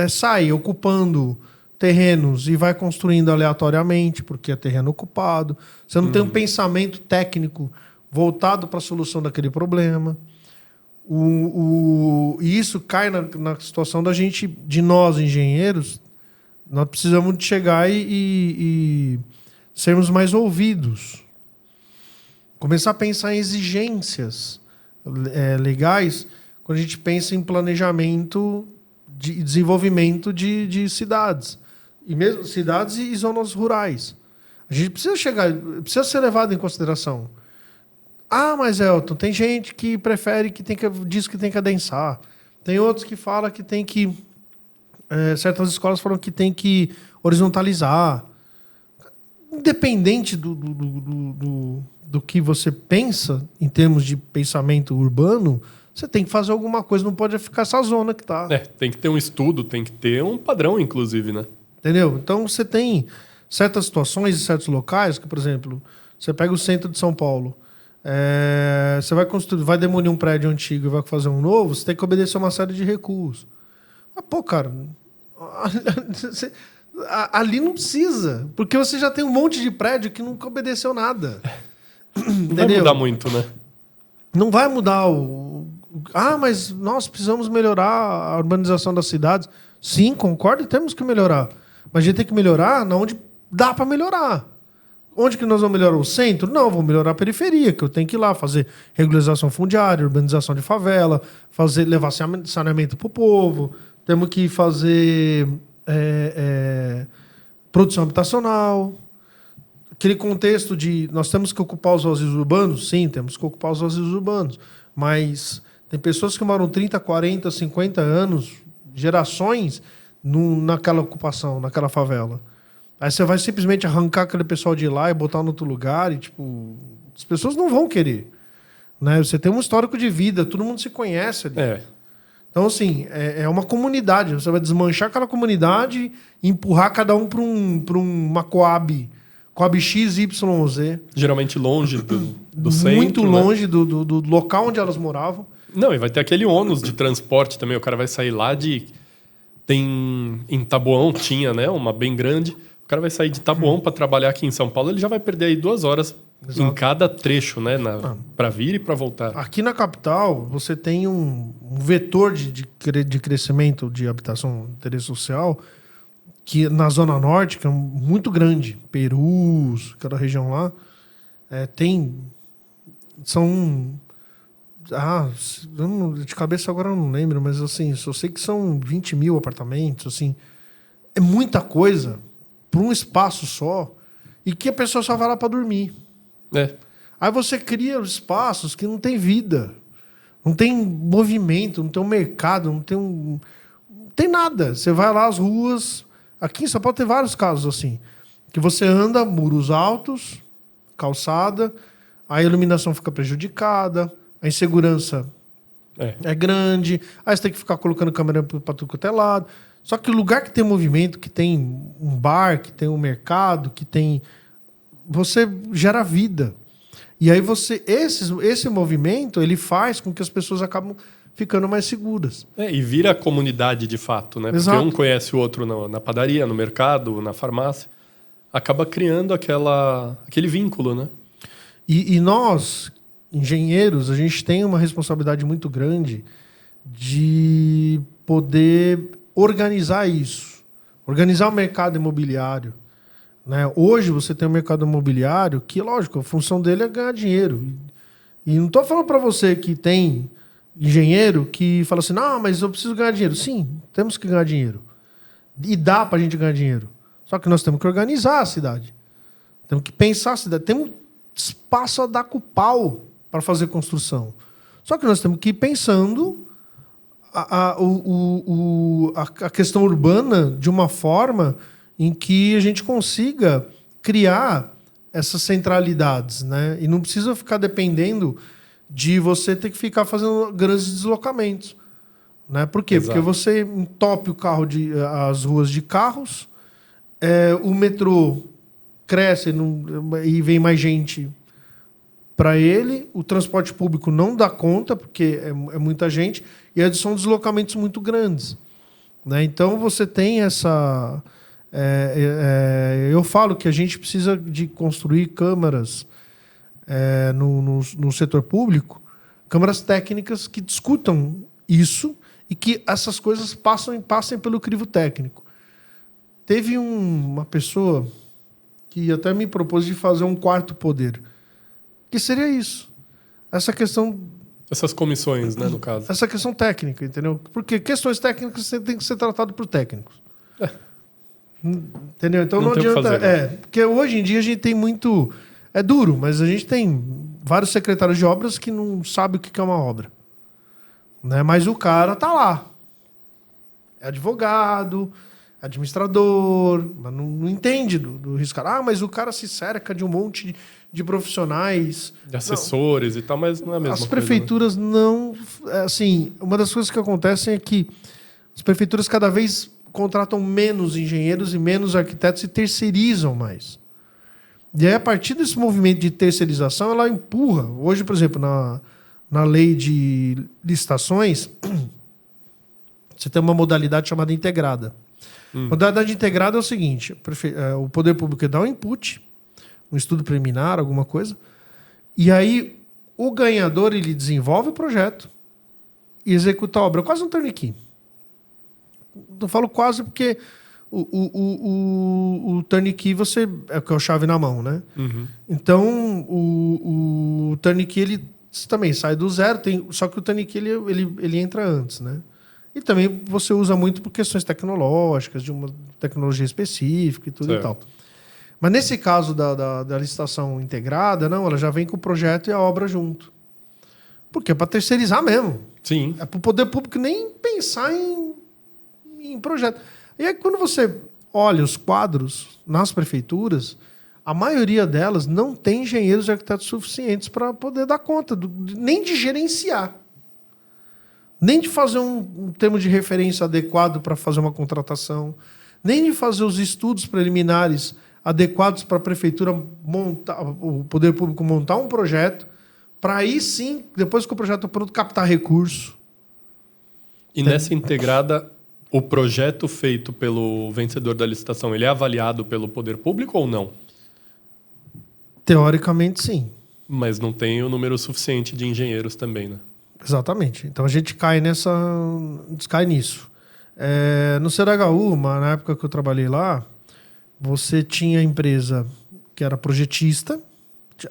saem ocupando terrenos e vai construindo aleatoriamente, porque é terreno ocupado. Você não tem um pensamento técnico voltado para a solução daquele problema. E isso cai na situação de nós, engenheiros, nós precisamos de chegar e sermos mais ouvidos. Começar a pensar em exigências legais quando a gente pensa em planejamento de desenvolvimento de cidades. E mesmo cidades e zonas rurais. A gente precisa ser levado em consideração. Ah, mas Elton, tem gente que prefere diz que tem que adensar. Tem outros que falam que tem que... certas escolas falam que tem que horizontalizar. Independente do que você pensa em termos de pensamento urbano, você tem que fazer alguma coisa, não pode ficar essa zona que tá. Tem que ter um estudo, tem que ter um padrão, inclusive, né? Entendeu? Então você tem certas situações e certos locais que, por exemplo, você pega o centro de São Paulo, você vai demolir um prédio antigo e vai fazer um novo, você tem que obedecer uma série de recuos. Mas, pô, cara, ali não precisa, porque você já tem um monte de prédio que nunca obedeceu nada. Não vai mudar muito, né? Não vai mudar mas nós precisamos melhorar a urbanização das cidades. Sim, concordo, temos que melhorar. Mas a gente tem que melhorar onde dá para melhorar. Onde que nós vamos melhorar? O centro? Não, vamos melhorar a periferia, que eu tenho que ir lá fazer regularização fundiária, urbanização de favela, levar saneamento para o povo, temos que fazer produção habitacional. Aquele contexto de nós temos que ocupar os vazios urbanos? Sim, temos que ocupar os vazios urbanos. Mas tem pessoas que moram 30, 40, 50 anos, gerações, naquela ocupação, naquela favela. Aí você vai simplesmente arrancar aquele pessoal de lá e botar no outro lugar e, tipo, as pessoas não vão querer. Né? Você tem um histórico de vida, todo mundo se conhece ali. Então, assim, é uma comunidade. Você vai desmanchar aquela comunidade e empurrar cada um para uma Coab X, Y, Z. Geralmente longe do centro. Muito longe, né? do local onde elas moravam. Não, e vai ter aquele ônus de transporte também. O cara vai sair lá Tem em Taboão, tinha, né? Uma bem grande. O cara vai sair de Taboão para trabalhar aqui em São Paulo, ele já vai perder aí 2 horas. Exato. Em cada trecho, né? Para vir e para voltar. Aqui na capital, você tem um vetor de crescimento de habitação de interesse social que na Zona Norte, que é muito grande. Perus, aquela região lá, de cabeça agora eu não lembro, mas assim, só sei que são 20 mil apartamentos, assim. É muita coisa para um espaço só e que a pessoa só vai lá para dormir. Aí você cria espaços que não tem vida, não tem movimento, não tem um mercado, não tem nada. Você vai lá às ruas, aqui em São Paulo tem vários casos assim, que você anda muros altos, calçada, a iluminação fica prejudicada, a insegurança é grande, aí você tem que ficar colocando câmera para tudo quanto é lado. Só que o lugar que tem movimento, que tem um bar, que tem um mercado, que tem... Você gera vida. E aí esse movimento, ele faz com que as pessoas acabam ficando mais seguras. E vira comunidade de fato, né? Exato. Porque um conhece o outro na padaria, no mercado, na farmácia. Acaba criando aquele vínculo, né? E nós, engenheiros, a gente tem uma responsabilidade muito grande de poder organizar isso. Organizar o mercado imobiliário. Né? Hoje você tem um mercado imobiliário que, lógico, a função dele é ganhar dinheiro. E não estou falando para você que tem engenheiro que fala assim, não, mas eu preciso ganhar dinheiro. Sim, temos que ganhar dinheiro. E dá para a gente ganhar dinheiro. Só que nós temos que organizar a cidade. Temos que pensar a cidade. Tem um espaço a dar com o pau para fazer construção. Só que nós temos que ir pensando a questão urbana de uma forma em que a gente consiga criar essas centralidades, né? E não precisa ficar dependendo de você ter que ficar fazendo grandes deslocamentos. Né? Por quê? Exato. Porque você entope as ruas de carros, o metrô cresce e vem mais gente para ele, o transporte público não dá conta, porque é muita gente, e são deslocamentos muito grandes. Né? Então você tem essa... eu falo que a gente precisa de construir câmaras no setor público, câmaras técnicas que discutam isso e que essas coisas passem pelo crivo técnico. Teve uma pessoa que até me propôs de fazer um quarto poder, que seria isso. Essa questão... Essas comissões, né, no caso. Essa questão técnica, entendeu? Porque questões técnicas tem que ser tratado por técnicos. Entendeu? Então não adianta... Fazer, né? Porque hoje em dia a gente tem muito... É duro, mas a gente tem vários secretários de obras que não sabem o que é uma obra. Né? Mas o cara tá lá. É advogado, administrador, mas não entende do risco. Mas o cara se cerca de um monte de profissionais. De assessores e tal, mas não é a mesma coisa. As prefeituras não... Assim, uma das coisas que acontecem é que as prefeituras cada vez contratam menos engenheiros e menos arquitetos e terceirizam mais. E aí, a partir desse movimento de terceirização, ela empurra. Hoje, por exemplo, na lei de licitações, você tem uma modalidade chamada integrada. Modalidade integrada é o seguinte: o poder público dá um input, um estudo preliminar, alguma coisa, e aí o ganhador ele desenvolve o projeto e executa a obra. Quase um turnkey. Eu falo quase porque o turnkey é o chave na mão, né? Uhum. Então, o turnkey ele também sai do zero, só que o turnkey ele entra antes, né? E também você usa muito por questões tecnológicas, de uma tecnologia específica e tudo certo. e tal. Mas nesse caso da licitação integrada, não, ela já vem com o projeto e a obra junto. Porque é para terceirizar mesmo. Sim. É para o poder público nem pensar em projeto. E aí, quando você olha os quadros nas prefeituras, a maioria delas não tem engenheiros e arquitetos suficientes para poder dar conta, nem de gerenciar. Nem de fazer um termo de referência adequado para fazer uma contratação, nem de fazer os estudos preliminares adequados para a prefeitura montar, o poder público montar um projeto, para aí sim, depois que o projeto é pronto, captar recurso. E nessa integrada, o projeto feito pelo vencedor da licitação, ele é avaliado pelo poder público ou não? Teoricamente, sim. Mas não tem o número suficiente de engenheiros também, né? Exatamente. Então a gente cai nisso. No CDHU, na época que eu trabalhei lá, você tinha a empresa que era projetista,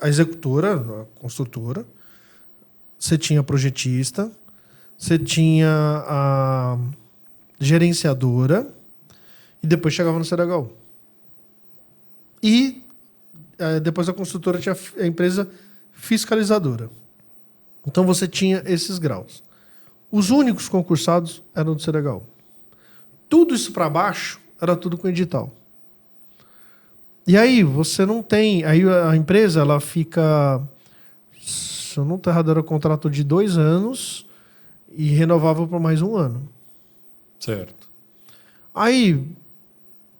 a executora, a construtora, você tinha a projetista, você tinha a gerenciadora e depois chegava no CDHU. E depois a construtora tinha a empresa fiscalizadora. Então você tinha esses graus. Os únicos concursados eram do CDHU. Tudo isso para baixo era tudo com edital. E aí você não tem... Aí a empresa, ela fica... Se eu não estou errado, era um contrato de 2 anos e renovável por mais 1 ano. Certo. Aí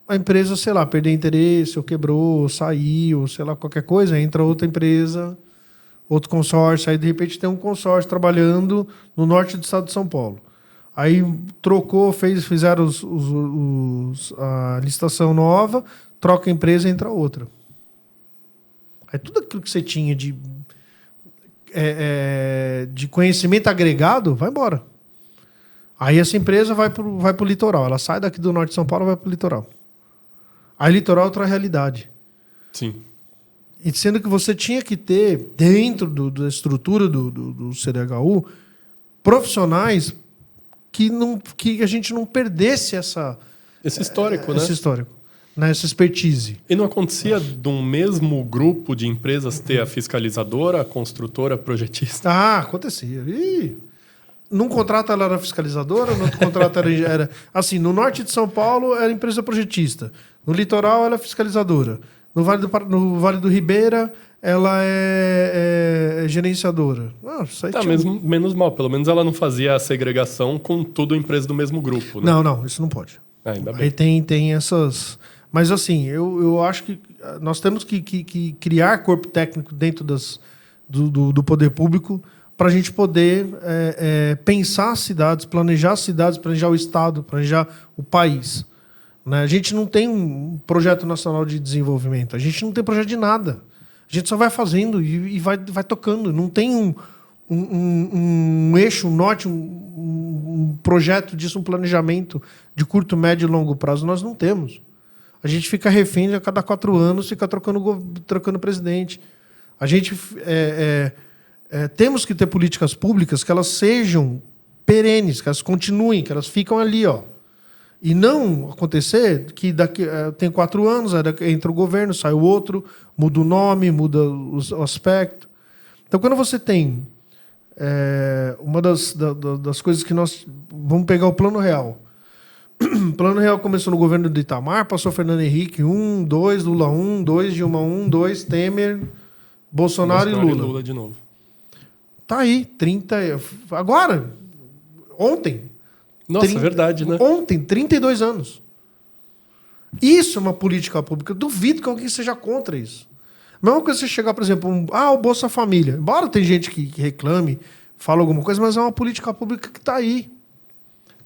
a empresa, sei lá, perdeu interesse, ou quebrou, ou saiu, sei lá, qualquer coisa, entra outra empresa, outro consórcio, aí de repente tem um consórcio trabalhando no norte do estado de São Paulo. Aí trocou, fizeram a licitação nova, troca a empresa e entra outra. Aí tudo aquilo que você tinha de conhecimento agregado vai embora. Aí essa empresa vai pro litoral. Ela sai daqui do norte de São Paulo e vai pro litoral. Aí litoral é outra realidade. Sim. E sendo que você tinha que ter, dentro da estrutura do CDHU, profissionais que a gente não perdesse esse histórico, né? Esse histórico, né? Essa expertise. E não acontecia de um mesmo grupo de empresas ter a fiscalizadora, a construtora, a projetista? Ah, acontecia. Num contrato ela era fiscalizadora, no outro contrato era... Assim, no norte de São Paulo era empresa projetista. No litoral ela é fiscalizadora. No Vale do Ribeira ela é gerenciadora. Isso aí menos mal. Pelo menos ela não fazia a segregação com tudo empresa do mesmo grupo, né? Não, isso não pode. Ainda bem. Aí tem essas... Mas assim, eu acho que nós temos que criar corpo técnico dentro do poder público para a gente poder pensar as cidades, planejar o Estado, planejar o país. Né? A gente não tem um projeto nacional de desenvolvimento, a gente não tem projeto de nada. A gente só vai fazendo e vai tocando. Não tem um eixo, um norte, um projeto disso, um planejamento de curto, médio e longo prazo. Nós não temos. A gente fica refém a cada 4 anos, fica trocando presidente. A gente... temos que ter políticas públicas que elas sejam perenes, que elas continuem, que elas ficam ali, ó. E não acontecer que daqui tem 4 anos, entra o governo, sai o outro, muda o nome, muda o aspecto. Então, quando você tem uma das coisas que nós... Vamos pegar o Plano Real. O Plano Real começou no governo do Itamar, passou Fernando Henrique 1, 2, Lula 1, 2, Dilma 1, 2, Temer, Bolsonaro e Lula de novo. Tá aí, 30... Agora, ontem... Nossa, verdade, né? Ontem, 32 anos. Isso é uma política pública. Eu duvido que alguém seja contra isso. A mesma coisa você chegar, por exemplo, o Bolsa Família. Embora tem gente que reclame, fala alguma coisa, mas é uma política pública que está aí.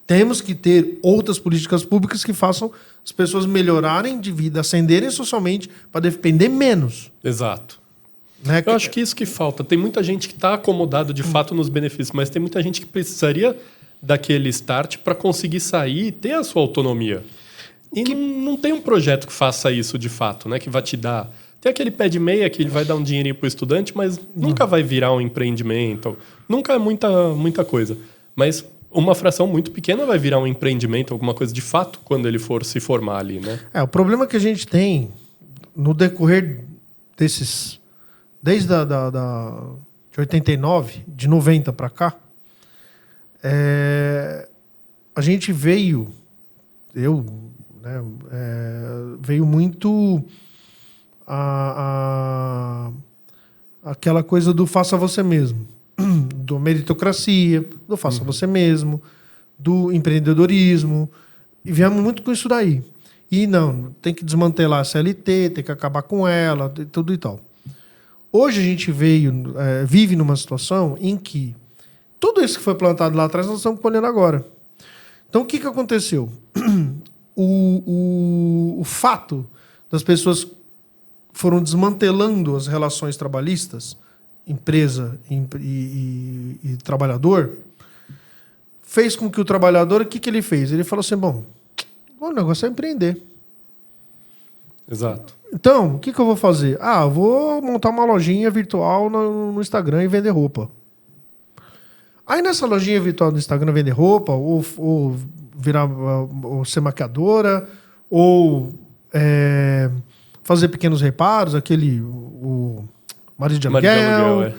Temos que ter outras políticas públicas que façam as pessoas melhorarem de vida, ascenderem socialmente, para depender menos. Exato. Né? Eu acho que isso que falta. Tem muita gente que está acomodado de fato nos benefícios, mas tem muita gente que precisaria daquele start para conseguir sair e ter a sua autonomia. E não tem um projeto que faça isso de fato, né? Que vai te dar... Tem aquele pé de meia que ele vai dar um dinheirinho para o estudante, mas nunca vai virar um empreendimento. Nunca é muita coisa. Mas uma fração muito pequena vai virar um empreendimento, alguma coisa de fato, quando ele for se formar ali, né? O problema que a gente tem no decorrer desses... Desde de 89, de 90 para cá, a gente veio muito aquela coisa do faça você mesmo, do meritocracia, do faça você mesmo, do empreendedorismo, e viemos muito com isso daí. E não, tem que desmantelar a CLT, tem que acabar com ela, tudo e tal. Hoje a gente vive numa situação em que tudo isso que foi plantado lá atrás nós estamos colhendo agora. Então, o que aconteceu? O fato das pessoas foram desmantelando as relações trabalhistas, empresa e trabalhador, fez com que o trabalhador, o que ele fez? Ele falou assim, bom, o negócio é empreender. Exato. Então, o que eu vou fazer? Eu vou montar uma lojinha virtual no Instagram e vender roupa. Aí nessa lojinha virtual no Instagram vender roupa, ou virar ou ser maquiadora, ou fazer pequenos reparos, o marido de aluguel,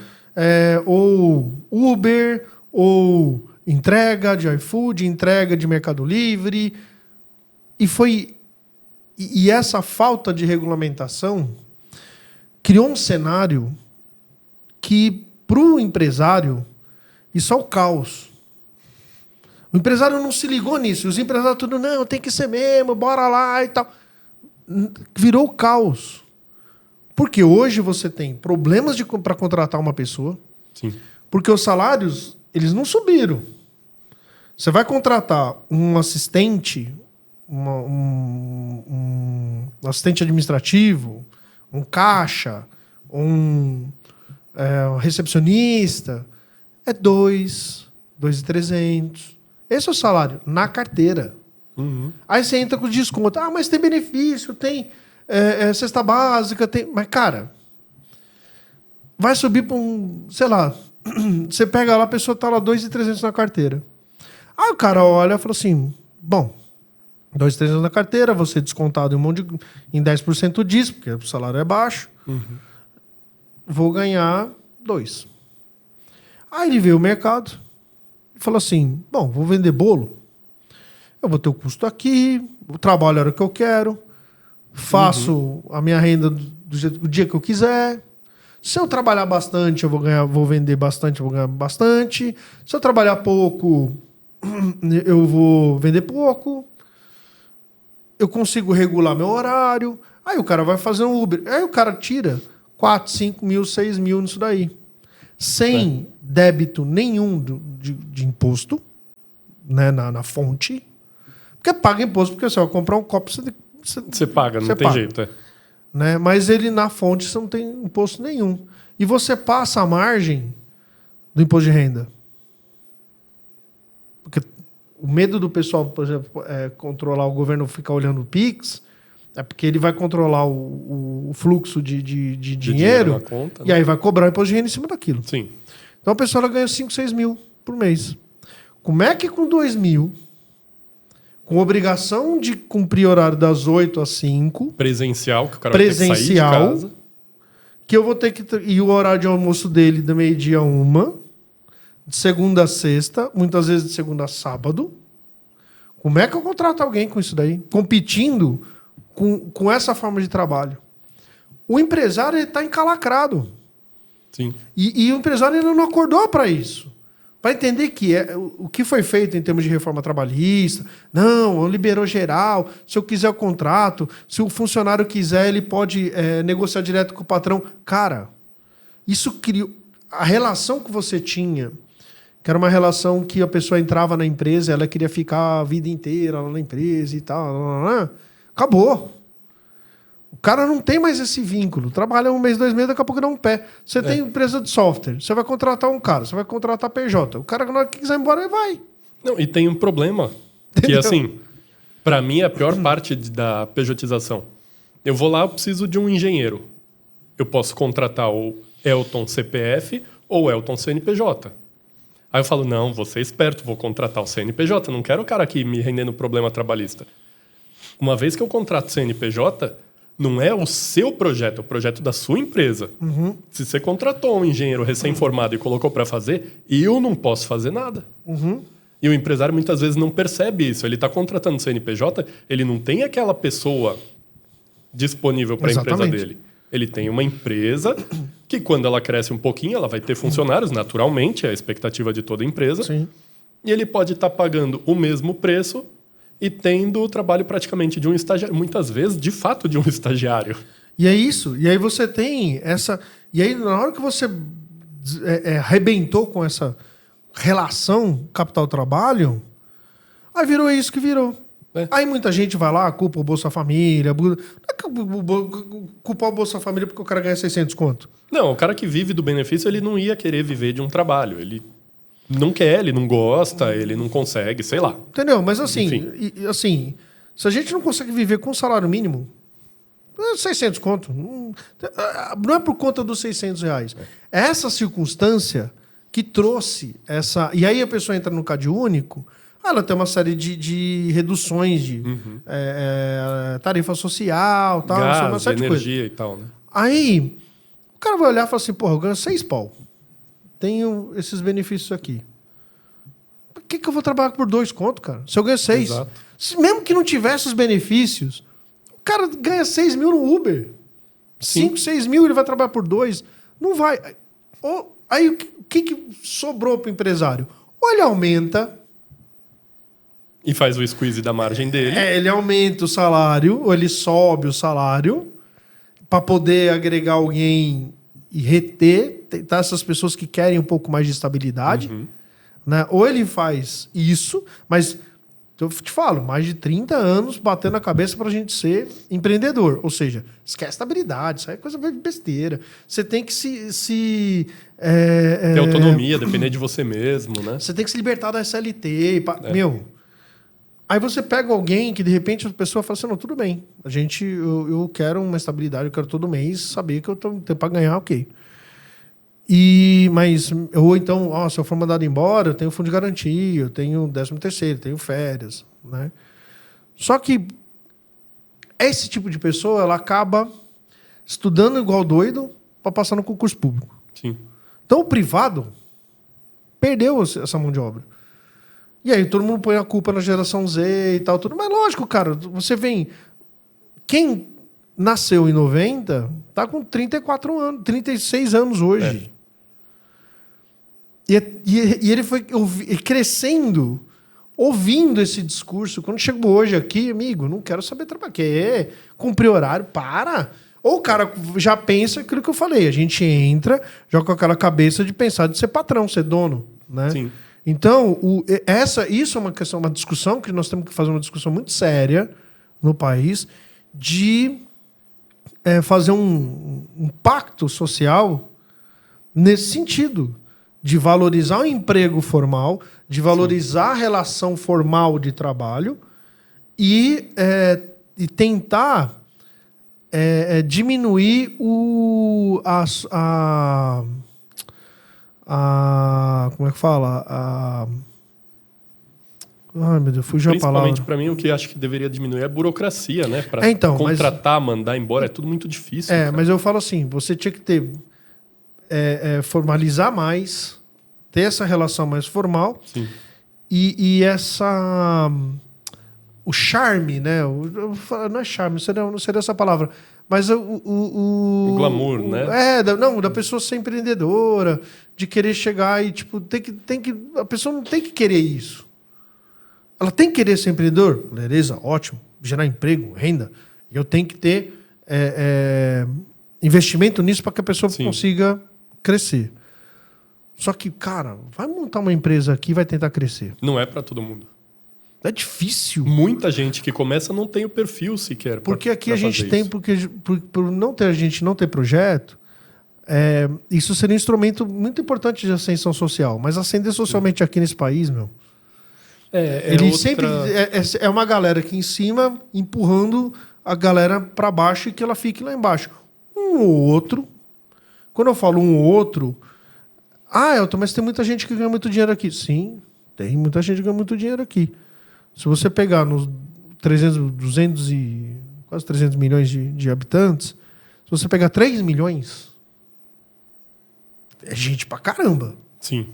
ou Uber, ou entrega de iFood, entrega de Mercado Livre. E foi E essa falta de regulamentação criou um cenário que, para o empresário, isso é o caos. O empresário não se ligou nisso. Os empresários tudo, não, tem que ser mesmo, bora lá e tal. Virou caos. Porque hoje você tem problemas para contratar uma pessoa. Sim. Porque os salários, eles não subiram. Você vai contratar um assistente, um assistente administrativo, um caixa, um recepcionista, é 2.300. Esse é o salário na carteira. Uhum. Aí você entra com desconto. Ah, mas tem benefício, tem cesta básica, tem... Mas, cara, vai subir para sei lá, você pega lá, a pessoa tá lá 2.300 na carteira. Aí o cara olha e fala assim, bom, 2.300 na carteira, você descontado em 10% disso, porque o salário é baixo, vou ganhar 2. Aí ele vê o mercado e fala assim, bom, vou vender bolo, eu vou ter o custo aqui, o trabalho era o que eu quero, faço a minha renda do dia que eu quiser. Se eu trabalhar bastante, vou vender bastante, eu vou ganhar bastante. Se eu trabalhar pouco, eu vou vender pouco. Eu consigo regular meu horário. Aí o cara vai fazer um Uber. Aí o cara tira 4, 5 mil, 6 mil nisso daí. Sem débito nenhum de imposto, né, na fonte. Porque paga imposto, porque você vai comprar um copo, você paga, não tem jeito. Né? Mas ele na fonte você não tem imposto nenhum. E você passa a margem do imposto de renda. Porque o medo do pessoal, por exemplo, controlar o governo ficar olhando o PIX, é porque ele vai controlar o fluxo de dinheiro na conta, né? E aí vai cobrar o imposto de renda em cima daquilo. Sim. Então a pessoa ganha 5, 6 mil por mês. Como é que com 2 mil, com obrigação de cumprir horário das 8 às 5... Presencial, que o cara vai ter que sair de casa. Que eu vou ter que... E o horário de almoço dele, da meio-dia a 1, de segunda a sexta, muitas vezes de segunda a sábado. Como é que eu contrato alguém com isso daí? Competindo com essa forma de trabalho. O empresário está encalacrado. Sim. E o empresário ainda não acordou para isso. Para entender que o que foi feito em termos de reforma trabalhista, não, liberou geral, se eu quiser o contrato, se o funcionário quiser, ele pode negociar direto com o patrão. Cara, isso criou... A relação que você tinha, que era uma relação que a pessoa entrava na empresa, ela queria ficar a vida inteira lá na empresa e tal, acabou. O cara não tem mais esse vínculo. Trabalha 1 mês, 2 meses, daqui a pouco dá um pé. Você tem empresa de software, você vai contratar um cara, você vai contratar PJ. O cara, na hora que quiser ir embora, ele vai. Não, e tem um problema, que assim, para mim é a pior parte da pejotização. Eu vou lá, eu preciso de um engenheiro. Eu posso contratar o Elton CPF ou o Elton CNPJ. Aí eu falo, não, vou ser esperto, vou contratar o CNPJ, não quero o cara aqui me rendendo problema trabalhista. Uma vez que eu contrato o CNPJ... Não é o seu projeto, é o projeto da sua empresa. Uhum. Se você contratou um engenheiro recém-formado e colocou para fazer, eu não posso fazer nada. Uhum. E o empresário muitas vezes não percebe isso. Ele está contratando o CNPJ, ele não tem aquela pessoa disponível para a empresa dele. Ele tem uma empresa que, quando ela cresce um pouquinho, ela vai ter funcionários, naturalmente, é a expectativa de toda empresa. Sim. E ele pode estar pagando o mesmo preço e tendo o trabalho praticamente de um estagiário. Muitas vezes, de fato, de um estagiário. E é isso. E aí você tem essa... E aí, na hora que você arrebentou com essa relação capital-trabalho, aí virou isso que virou. Aí muita gente vai lá, culpa o Bolsa Família. Não é culpar o Bolsa Família porque o cara ganha 600 conto. Não, o cara que vive do benefício, ele não ia querer viver de um trabalho. Ele... não quer, ele não gosta, ele não consegue, sei lá. Entendeu? Mas assim, se a gente não consegue viver com um salário mínimo, 600 conto. Não é por conta dos 600 reais. É essa circunstância que trouxe essa... E aí a pessoa entra no Cade Único, ela tem uma série de reduções de tarifa social, tal, gás, uma série energia de coisa. E tal, né? Aí o cara vai olhar e fala assim, porra, eu ganho 6 pau. Tenho esses benefícios aqui. Por que eu vou trabalhar por 2 conto, cara? Se eu ganho 6. Exato. Mesmo que não tivesse os benefícios, o cara ganha 6 mil no Uber. 5, 6 mil, ele vai trabalhar por 2. Não vai. Aí o que sobrou pro empresário? Ou ele aumenta... E faz o squeeze da margem dele. Ele aumenta o salário, ou ele sobe o salário, para poder agregar alguém e reter, tentar essas pessoas que querem um pouco mais de estabilidade. Né? Ou ele faz isso, mas eu te falo, mais de 30 anos batendo a cabeça para a gente ser empreendedor. Ou seja, esquece estabilidade, isso aí é coisa besteira. Você tem que ter autonomia, depender de você mesmo, né? Você tem que se libertar da SLT. Meu... Aí você pega alguém que, de repente, a pessoa fala assim, não, tudo bem, eu quero uma estabilidade, eu quero todo mês saber que eu tenho para ganhar, ok. Ou então, se eu for mandado embora, eu tenho fundo de garantia, eu tenho 13º, tenho férias, né? Só que esse tipo de pessoa, ela acaba estudando igual doido para passar no concurso público. Sim. Então, o privado perdeu essa mão de obra. E aí todo mundo põe a culpa na geração Z e tal, tudo. Mas lógico, cara, você vem... Quem nasceu em 90 tá com 34 anos, 36 anos hoje. E ele foi crescendo, ouvindo esse discurso. Quando chegou hoje aqui, amigo, não quero saber trabalhar. Quer cumprir horário? Para! Ou o cara já pensa aquilo que eu falei. A gente entra já com aquela cabeça de pensar de ser patrão, ser dono, né? Sim. Então, isso é uma discussão que nós temos que fazer uma discussão muito séria no país de fazer um pacto social nesse sentido, de valorizar o emprego formal, de valorizar a relação formal de trabalho e tentar diminuir como é que fala? Ai, meu Deus, fugiu a palavra. Principalmente para mim, o que acho que deveria diminuir é a burocracia, né? Para contratar, mandar embora, é tudo muito difícil. Mas eu falo assim, você tinha que ter... formalizar mais, ter essa relação mais formal. Sim. E essa... O charme, né? Não é charme, não seria essa palavra. Mas o glamour, né? Da pessoa ser empreendedora, de querer chegar e, tipo, a pessoa não tem que querer isso. Ela tem que querer ser empreendedor. Beleza, ótimo. Gerar emprego, renda. E eu tenho que ter investimento nisso para que a pessoa consiga crescer. Só que, cara, vai montar uma empresa aqui e vai tentar crescer. Não é para todo mundo. É difícil. Muita gente que começa não tem o perfil sequer. Porque aqui a gente tem, por a gente não ter projeto, isso seria um instrumento muito importante de ascensão social. Mas ascender socialmente aqui nesse país, meu... sempre é uma galera aqui em cima empurrando a galera para baixo e que ela fique lá embaixo. Um ou outro. Quando eu falo um ou outro... Elton, mas tem muita gente que ganha muito dinheiro aqui. Sim, tem muita gente que ganha muito dinheiro aqui. Se você pegar nos 200 e quase 300 milhões de habitantes, se você pegar 3 milhões, é gente pra caramba. Sim.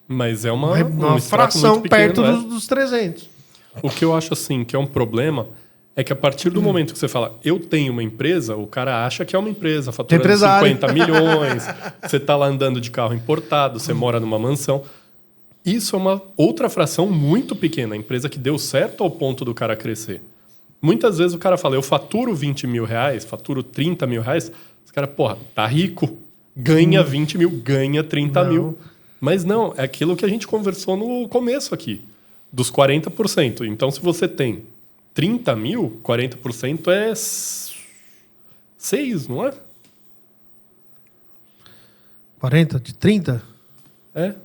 Mas é uma fração perto dos 300. O que eu acho assim, que é um problema, é que a partir do momento que você fala, eu tenho uma empresa, o cara acha que é uma empresa, faturando 50 milhões, você tá lá andando de carro importado, você mora numa mansão. Isso é uma outra fração muito pequena, a empresa que deu certo ao ponto do cara crescer. Muitas vezes o cara fala, eu faturo 20 mil reais, faturo 30 mil reais, os caras, tá rico, ganha 20 mil, ganha 30 mil. Mas não, é aquilo que a gente conversou no começo aqui, dos 40%. Então, se você tem 30 mil, 40% é 6, não é? 40 de 30? É.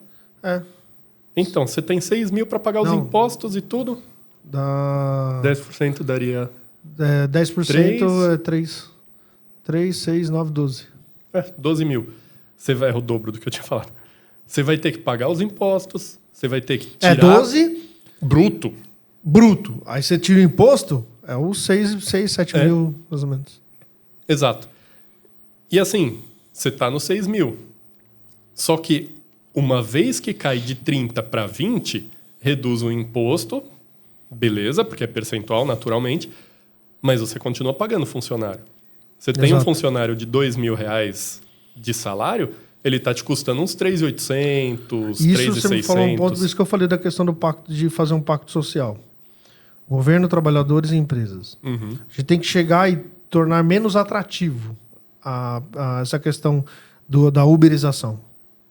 Então, você tem 6 mil para pagar os impostos e tudo? Dá... 10% daria... 10% é 3. 3, 6, 9, 12. 12 mil. Você vai... É o dobro do que eu tinha falado. Você vai ter que pagar os impostos, você vai ter que tirar... 12... Bruto. Aí você tira o imposto, é os 6, 7 mil, mais ou menos. Exato. E assim, você tá nos 6 mil. Só que uma vez que cai de 30 para 20, reduz o imposto, beleza, porque é percentual, naturalmente, mas você continua pagando funcionário. Você tem um funcionário de R$2.000 de salário, ele está te custando uns 3.800, 3.600. Isso você me falou um ponto, por isso que eu falei da questão do pacto, de fazer um pacto social. Governo, trabalhadores e empresas. Uhum. A gente tem que chegar e tornar menos atrativo essa questão da uberização.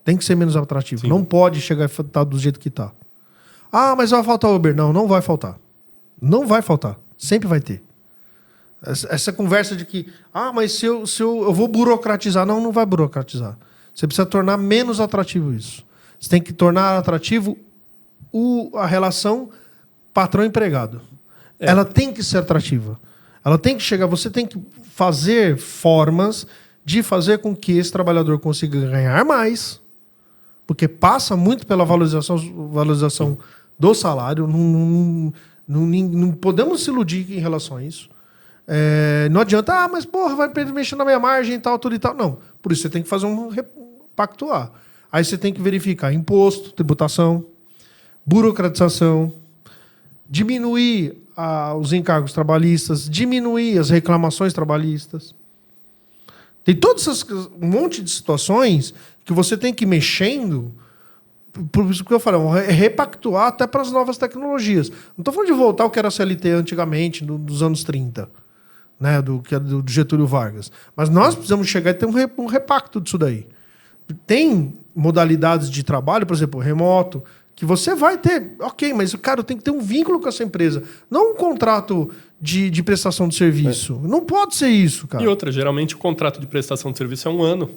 Tem que ser menos atrativo. Sim. Não pode chegar e estar do jeito que está. Ah, mas vai faltar Uber. Não, não vai faltar. Não vai faltar. Sempre vai ter. Essa conversa de que, mas se eu vou burocratizar. Não, não vai burocratizar. Você precisa tornar menos atrativo isso. Você tem que tornar atrativo a relação patrão-empregado. Ela tem que ser atrativa. Ela tem que chegar... Você tem que fazer formas de fazer com que esse trabalhador consiga ganhar mais, porque passa muito pela valorização do salário. Não podemos se iludir em relação a isso. Não adianta, mas porra, vai mexer na minha margem e tal, tudo e tal. Não. Por isso você tem que fazer um pactuar. Aí você tem que verificar imposto, tributação, burocratização, diminuir os encargos trabalhistas, diminuir as reclamações trabalhistas. Tem um monte de situações que você tem que ir mexendo. Por isso que eu falei, repactuar até para as novas tecnologias. Não estou falando de voltar ao que era CLT antigamente, dos anos 30, né, do Getúlio Vargas. Mas nós precisamos chegar e ter um repacto disso daí. Tem modalidades de trabalho, por exemplo, remoto, que você vai ter, ok, mas cara, tem que ter um vínculo com essa empresa, não um contrato de prestação de serviço. Não pode ser isso, cara. E outra, geralmente o contrato de prestação de serviço é 1 ano.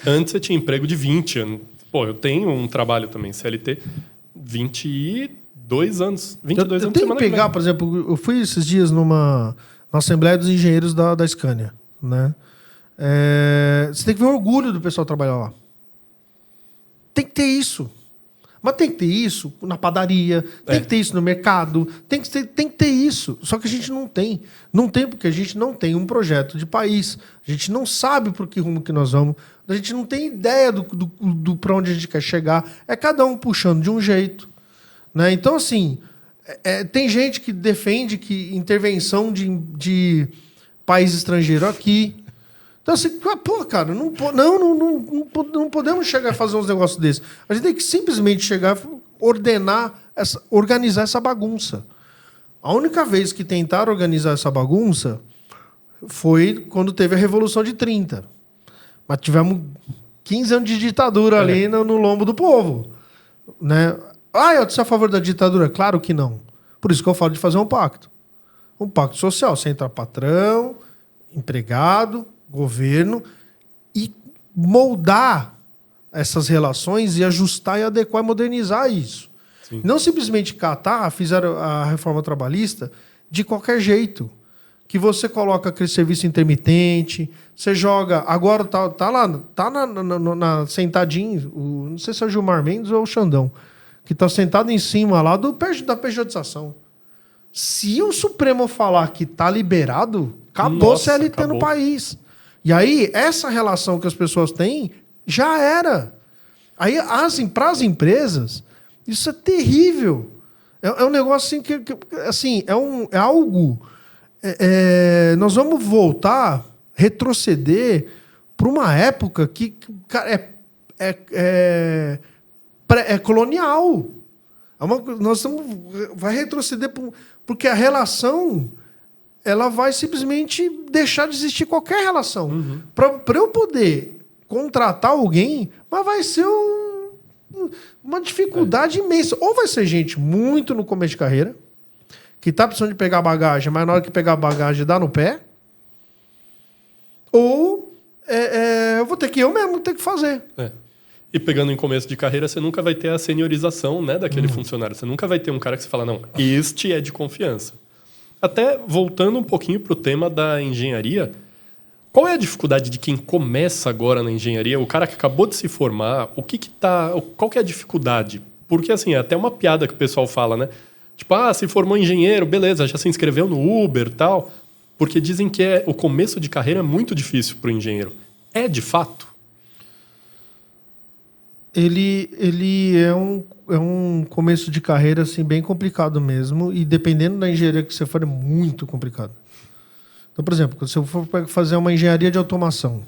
Antes você tinha emprego de 20 anos. Pô, eu tenho um trabalho também, CLT, 22 anos. 22 eu anos tenho que pegar, por exemplo, eu fui esses dias na Assembleia dos Engenheiros da Scania, né? Você tem que ver o orgulho do pessoal trabalhar lá. Tem que ter isso. Mas tem que ter isso na padaria, tem que ter isso no mercado, tem que ter isso. Só que a gente não tem. Não tem porque a gente não tem um projeto de país. A gente não sabe por que rumo que nós vamos. A gente não tem ideia do para onde a gente quer chegar. É cada um puxando de um jeito. Né? Então, assim, tem gente que defende que intervenção de país estrangeiro aqui. Então, assim, pô, cara, não podemos chegar a fazer uns negócios desses. A gente tem que simplesmente chegar a organizar essa bagunça. A única vez que tentaram organizar essa bagunça foi quando teve a Revolução de 30. Mas tivemos 15 anos de ditadura ali no lombo do povo. Né? Eu sou a favor da ditadura? Claro que não. Por isso que eu falo de fazer um pacto. Um pacto social. Você entra patrão, empregado, governo, e moldar essas relações e ajustar e adequar e modernizar isso. Sim. Não simplesmente fizeram a reforma trabalhista de qualquer jeito. Que você coloca aquele serviço intermitente, você joga... Agora tá lá, sentadinho, não sei se é o Gilmar Mendes ou o Xandão, que tá sentado em cima lá da pejotização. Se o Supremo falar que tá liberado, acabou o CLT no país. E aí, essa relação que as pessoas têm, já era. Aí, para as empresas, isso é terrível. É um negócio assim que assim, é algo... nós vamos retroceder para uma época que cara, é colonial. Vai retroceder porque a relação... ela vai simplesmente deixar de existir qualquer relação. Uhum. Para eu poder contratar alguém, mas vai ser uma dificuldade imensa. Ou vai ser gente muito no começo de carreira, que está precisando de pegar bagagem, mas na hora que pegar bagagem dá no pé. Ou eu vou ter que fazer. E pegando em começo de carreira, você nunca vai ter a seniorização, né, daquele funcionário. Você nunca vai ter um cara que você fala, não, este é de confiança. Até voltando um pouquinho para o tema da engenharia, qual é a dificuldade de quem começa agora na engenharia? O cara que acabou de se formar, qual que é a dificuldade? Porque assim, é até uma piada que o pessoal fala, né? Tipo, se formou engenheiro, beleza, já se inscreveu no Uber e tal. Porque dizem que o começo de carreira é muito difícil para o engenheiro. É de fato? Ele é um começo de carreira assim, bem complicado mesmo. E dependendo da engenharia que você for, é muito complicado. Então, por exemplo, se eu for fazer uma engenharia de automação,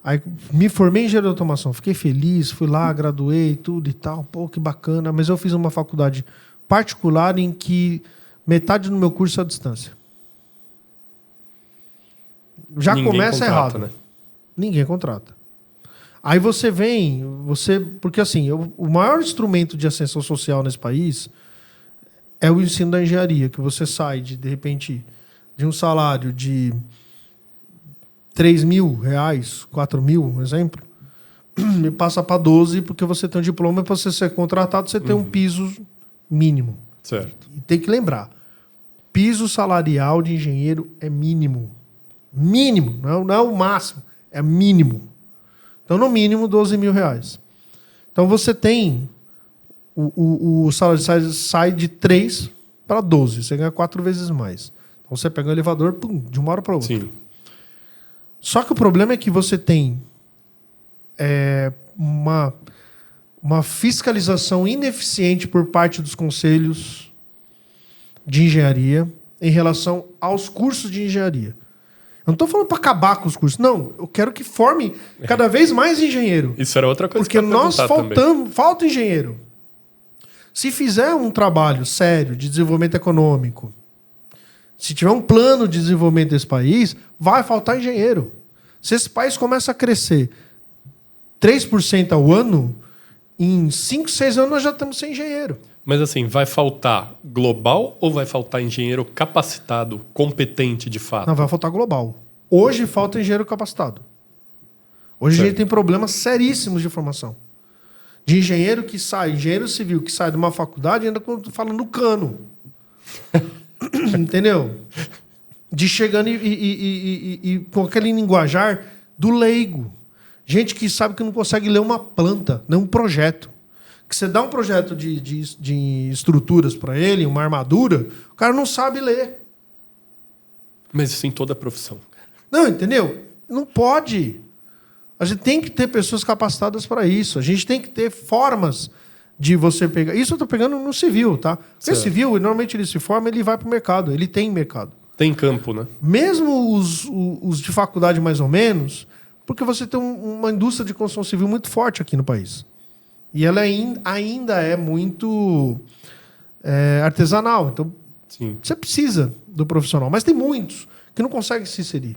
aí me formei em engenharia de automação, fiquei feliz, fui lá, graduei, tudo e tal, pô, que bacana, mas eu fiz uma faculdade particular em que metade do meu curso é à distância. Já Ninguém começa contrata, errado. né? Ninguém contrata. Aí você vem, porque assim, o maior instrumento de ascensão social nesse país é o ensino da engenharia, que você sai de repente, de um salário de R$3.000, 4.000, um exemplo, e passa para 12, porque você tem um diploma e para você ser contratado, você tem um piso mínimo. Certo. E tem que lembrar, piso salarial de engenheiro é mínimo. Mínimo, não é o máximo, é mínimo. Então, no mínimo, R$12.000. Então, você tem... O salário sai de 3 para 12. Você ganha 4 vezes mais. Então, você pega um elevador, pum, de uma hora para outra. Sim. Só que o problema é que você tem uma fiscalização ineficiente por parte dos conselhos de engenharia em relação aos cursos de engenharia. Eu não estou falando para acabar com os cursos. Não, eu quero que forme cada vez mais engenheiro. Isso era outra coisa porque que eu ia nós também. falta engenheiro. Se fizer um trabalho sério de desenvolvimento econômico, se tiver um plano de desenvolvimento desse país, vai faltar engenheiro. Se esse país começa a crescer 3% ao ano, em 5, 6 anos nós já estamos sem engenheiro. Mas assim, vai faltar global ou vai faltar engenheiro capacitado, competente de fato? Não, vai faltar global. Hoje falta engenheiro capacitado. Hoje a gente tem problemas seríssimos de formação. De engenheiro que sai, engenheiro civil que sai de uma faculdade ainda falando no cano. Entendeu? De chegando e com aquele linguajar do leigo. Gente que sabe que não consegue ler uma planta, nem um projeto. Que você dá um projeto de estruturas para ele, uma armadura, o cara não sabe ler. Mas isso em toda a profissão. Não, entendeu? Não pode. A gente tem que ter pessoas capacitadas para isso. A gente tem que ter formas de você pegar... Isso eu estou pegando no civil, tá? Porque o civil, normalmente ele se forma, ele vai para o mercado. Ele tem mercado. Tem campo, né? Mesmo os de faculdade mais ou menos, porque você tem uma indústria de construção civil muito forte aqui no país. E ela ainda é muito artesanal. Então, Sim. você precisa do profissional. Mas tem muitos que não conseguem se inserir.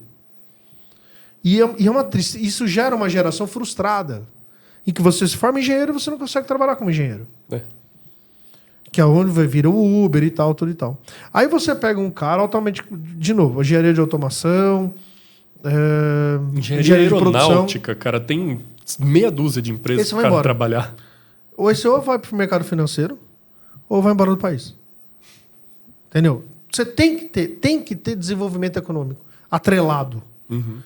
E é uma tristeza. Isso gera uma geração frustrada. Em que você se forma engenheiro e você não consegue trabalhar como engenheiro. É. Que é onde vai vir o Uber e tal, tudo e tal. Aí você pega um cara altamente... De novo, engenharia de automação... Engenharia aeronáutica, cara, tem meia dúzia de empresas para o cara trabalhar. Ou esse ou vai para o mercado financeiro, ou vai embora do país. Entendeu? Você tem que ter desenvolvimento econômico atrelado. Uhum.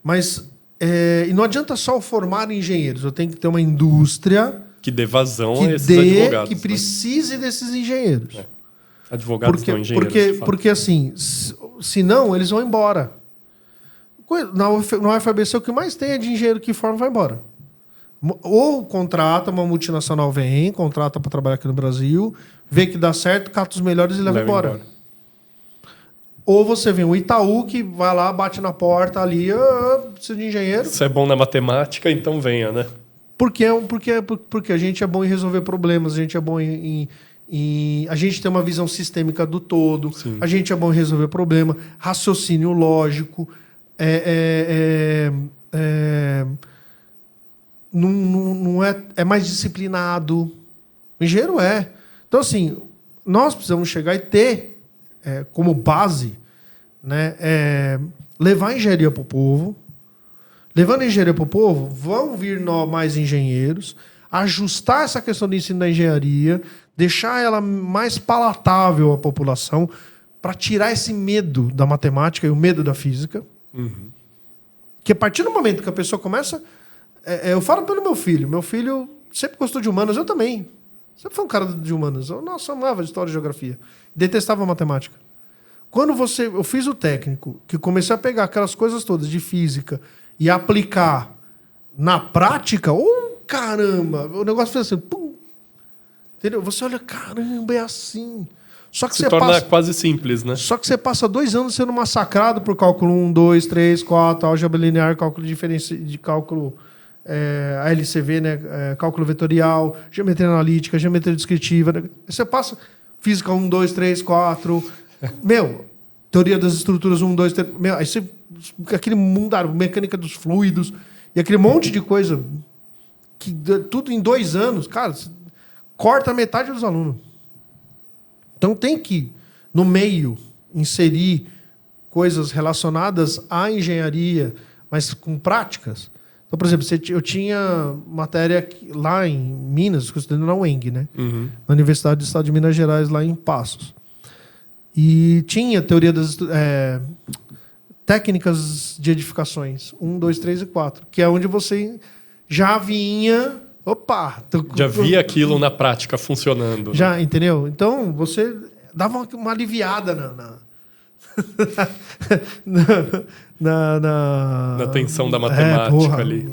Mas e não adianta só formar engenheiros. Eu tenho que ter uma indústria que dê vazão a esses advogados. Que precise desses engenheiros. Advogados não engenheiros. Porque assim, senão eles vão embora. Na UFABC o que mais tem é de engenheiro que forma e vai embora. Ou contrata, uma multinacional vem, contrata para trabalhar aqui no Brasil, vê que dá certo, cata os melhores e leva embora. Ou você vê um Itaú que vai lá, bate na porta ali, precisa de engenheiro. Você é bom na matemática, então venha, né? Porque a gente é bom em resolver problemas, a gente é bom a gente tem uma visão sistêmica do todo, Sim. A gente é bom em resolver problema, raciocínio lógico, não é mais disciplinado. O engenheiro é. Então, assim, nós precisamos chegar e ter como base, né, levar a engenharia para o povo. Levando a engenharia para o povo, vão vir mais engenheiros, ajustar essa questão do ensino da engenharia, deixar ela mais palatável à população, para tirar esse medo da matemática e o medo da física. Uhum. Que a partir do momento que a pessoa começa... eu falo pelo meu filho sempre gostou de humanas, eu também. Sempre foi um cara de humanas. Eu amava história e geografia. Detestava matemática. Quando eu fiz o técnico, que comecei a pegar aquelas coisas todas de física e aplicar na prática, caramba, o negócio fez assim, pum. Entendeu? Você olha, caramba, é assim. Só que se torna quase simples, né? Só que você passa 2 anos sendo massacrado por cálculo 1, 2, 3, 4, álgebra linear, cálculo de cálculo LCV, né? Cálculo vetorial, geometria analítica, geometria descritiva. Né? Você passa física 1, 2, 3, 4. Teoria das estruturas 1, 2, 3. Aí você, aquele mundo, mecânica dos fluidos e aquele monte de coisa que tudo em 2 anos, cara, corta metade dos alunos. Então tem que, no meio, inserir coisas relacionadas à engenharia, mas com práticas. Então, por exemplo, eu tinha matéria lá em Minas, estudando na UENG, né? Na Universidade do Estado de Minas Gerais, lá em Passos. E tinha teoria das técnicas de edificações, 1, 2, 3 e 4, que é onde você já vinha... Já via aquilo na prática funcionando. Já, né? Entendeu? Então, você dava uma aliviada na tensão da matemática ali.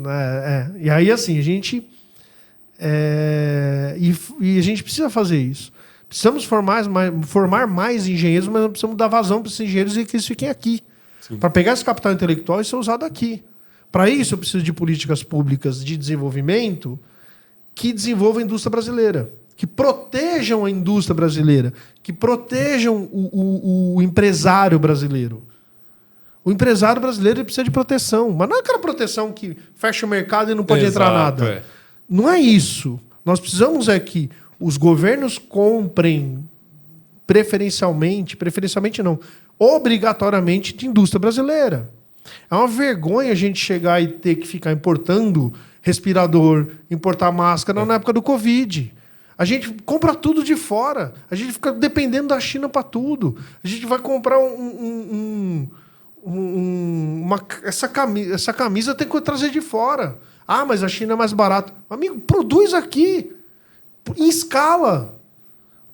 E aí, assim, a gente... E a gente precisa fazer isso. Precisamos formar mais engenheiros, mas não precisamos dar vazão para esses engenheiros e que eles fiquem aqui. Para pegar esse capital intelectual e ser usado aqui. Para isso, eu preciso de políticas públicas de desenvolvimento que desenvolvam a indústria brasileira, que protejam a indústria brasileira, que protejam o empresário brasileiro. O empresário brasileiro precisa de proteção, mas não é aquela proteção que fecha o mercado e não pode entrar nada. Não é isso. Nós precisamos que os governos comprem preferencialmente não, obrigatoriamente de indústria brasileira. É uma vergonha a gente chegar e ter que ficar importando respirador, importar máscara na época do Covid. A gente compra tudo de fora. A gente fica dependendo da China para tudo. A gente vai comprar essa camisa tem que trazer de fora. Ah, mas a China é mais barata. Amigo, produz aqui. Em escala.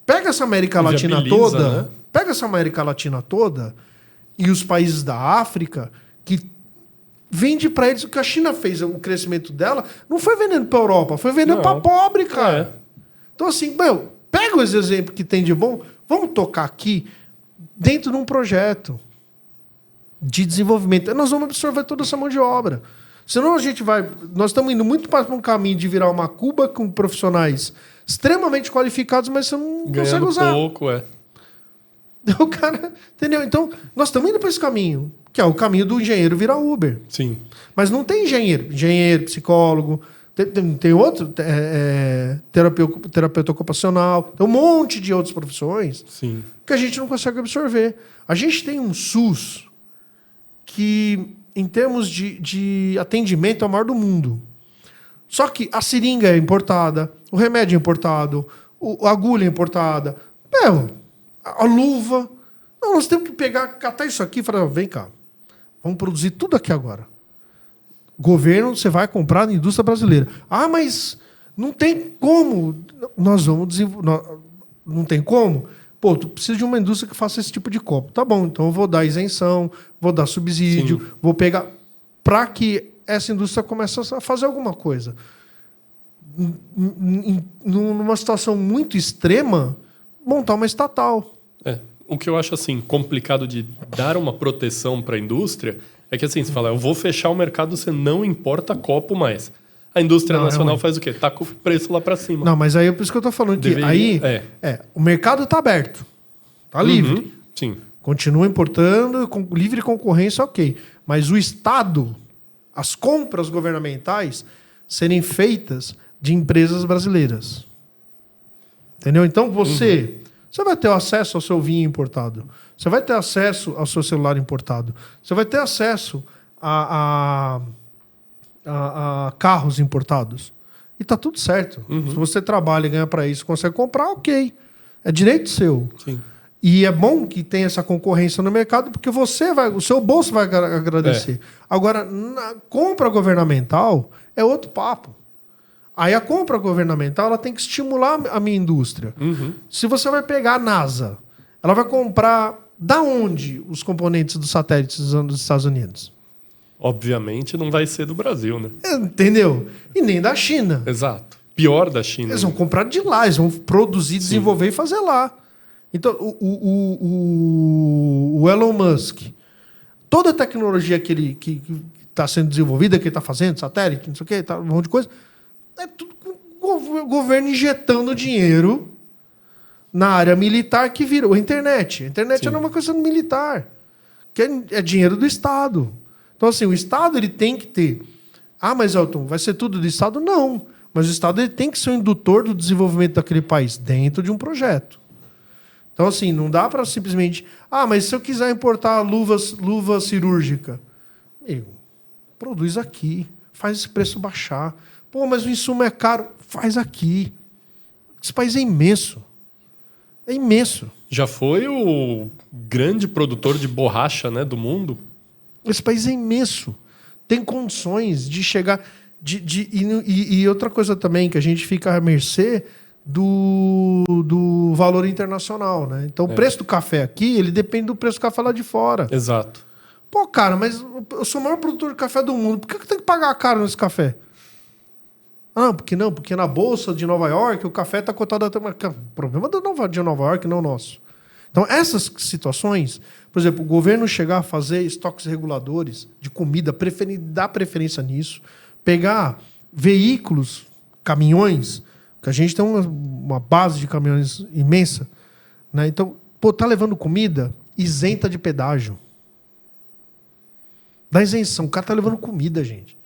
Pega essa América Latina toda. Né? Pega essa América Latina toda e os países da África que vende para eles o que a China fez, o crescimento dela, não foi vendendo para a Europa, foi vendendo para pobre, cara. Então, assim, pega os exemplos que tem de bom, vamos tocar aqui dentro de um projeto de desenvolvimento. Nós vamos absorver toda essa mão de obra. Senão a gente vai... Nós estamos indo muito para um caminho de virar uma Cuba com profissionais extremamente qualificados, mas você não consegue usar. Pouco, O cara, entendeu? Então, nós estamos indo para esse caminho, que é o caminho do engenheiro virar Uber. Sim. Mas não tem engenheiro, psicólogo, tem outro, terapeuta ocupacional, tem um monte de outras profissões que a gente não consegue absorver. A gente tem um SUS que, em termos de atendimento, é o maior do mundo. Só que a seringa é importada, o remédio é importado, a agulha é importada, a luva. Não, nós temos que catar isso aqui e falar, vem cá, vamos produzir tudo aqui agora. Governo, você vai comprar na indústria brasileira. Ah, mas não tem como. Nós vamos desenvolver. Não tem como? Pô, tu precisa de uma indústria que faça esse tipo de copo. Tá bom, então eu vou dar isenção, vou dar subsídio, vou pegar... Para que essa indústria comece a fazer alguma coisa. Numa situação muito extrema, montar uma estatal. O que eu acho assim complicado de dar uma proteção para a indústria é que assim, você fala, eu vou fechar o mercado, você não importa copo mais. A indústria nacional faz o quê? Taca o preço lá para cima. Não, mas aí é por isso que eu estou falando que o mercado está aberto. Está livre. Sim. Continua importando, com livre concorrência, ok. Mas o Estado, as compras governamentais, serem feitas de empresas brasileiras. Entendeu? Então você vai ter acesso ao seu vinho importado. Você vai ter acesso ao seu celular importado. Você vai ter acesso a carros importados. E tá tudo certo. Se você trabalha e ganha para isso, consegue comprar, ok. É direito seu. Sim. E é bom que tenha essa concorrência no mercado, porque o seu bolso vai agradecer. Agora, na compra governamental é outro papo. Aí a compra governamental ela tem que estimular a minha indústria. Se você vai pegar a NASA, ela vai comprar da onde os componentes dos satélites dos Estados Unidos? Obviamente não vai ser do Brasil, né? Entendeu? E nem da China. Exato. Pior da China. Eles vão comprar de lá, eles vão produzir, desenvolver e fazer lá. Então, o Elon Musk, toda a tecnologia que está sendo desenvolvida, que ele está fazendo, satélite, não sei o quê, tá, um monte de coisa, é tudo o governo injetando dinheiro na área militar que virou a internet. A internet era uma coisa militar, que é dinheiro do Estado. Então, assim, o Estado ele tem que ter... Ah, mas, Elton, vai ser tudo do Estado? Não. Mas o Estado ele tem que ser o indutor do desenvolvimento daquele país dentro de um projeto. Então, assim, não dá para simplesmente... Ah, mas se eu quiser importar luva cirúrgica, produz aqui, faz esse preço baixar. Pô, mas o insumo é caro, faz aqui. Esse país é imenso. É imenso. Já foi o grande produtor de borracha, né, do mundo? Esse país é imenso. Tem condições de chegar... E outra coisa também, que a gente fica à mercê do valor internacional, né? Então, o preço do café aqui, ele depende do preço do café lá de fora. Exato. Pô, cara, mas eu sou o maior produtor de café do mundo. Por que eu tenho que pagar caro nesse café? Ah, porque não? Porque na Bolsa de Nova York o café está cotado até... O problema de Nova York, não nosso. Então, essas situações... Por exemplo, o governo chegar a fazer estoques reguladores de comida, dar preferência nisso, pegar veículos, caminhões, que a gente tem uma base de caminhões imensa, né? Então, pô, tá levando comida isenta de pedágio. Dá isenção. O cara tá levando comida, gente.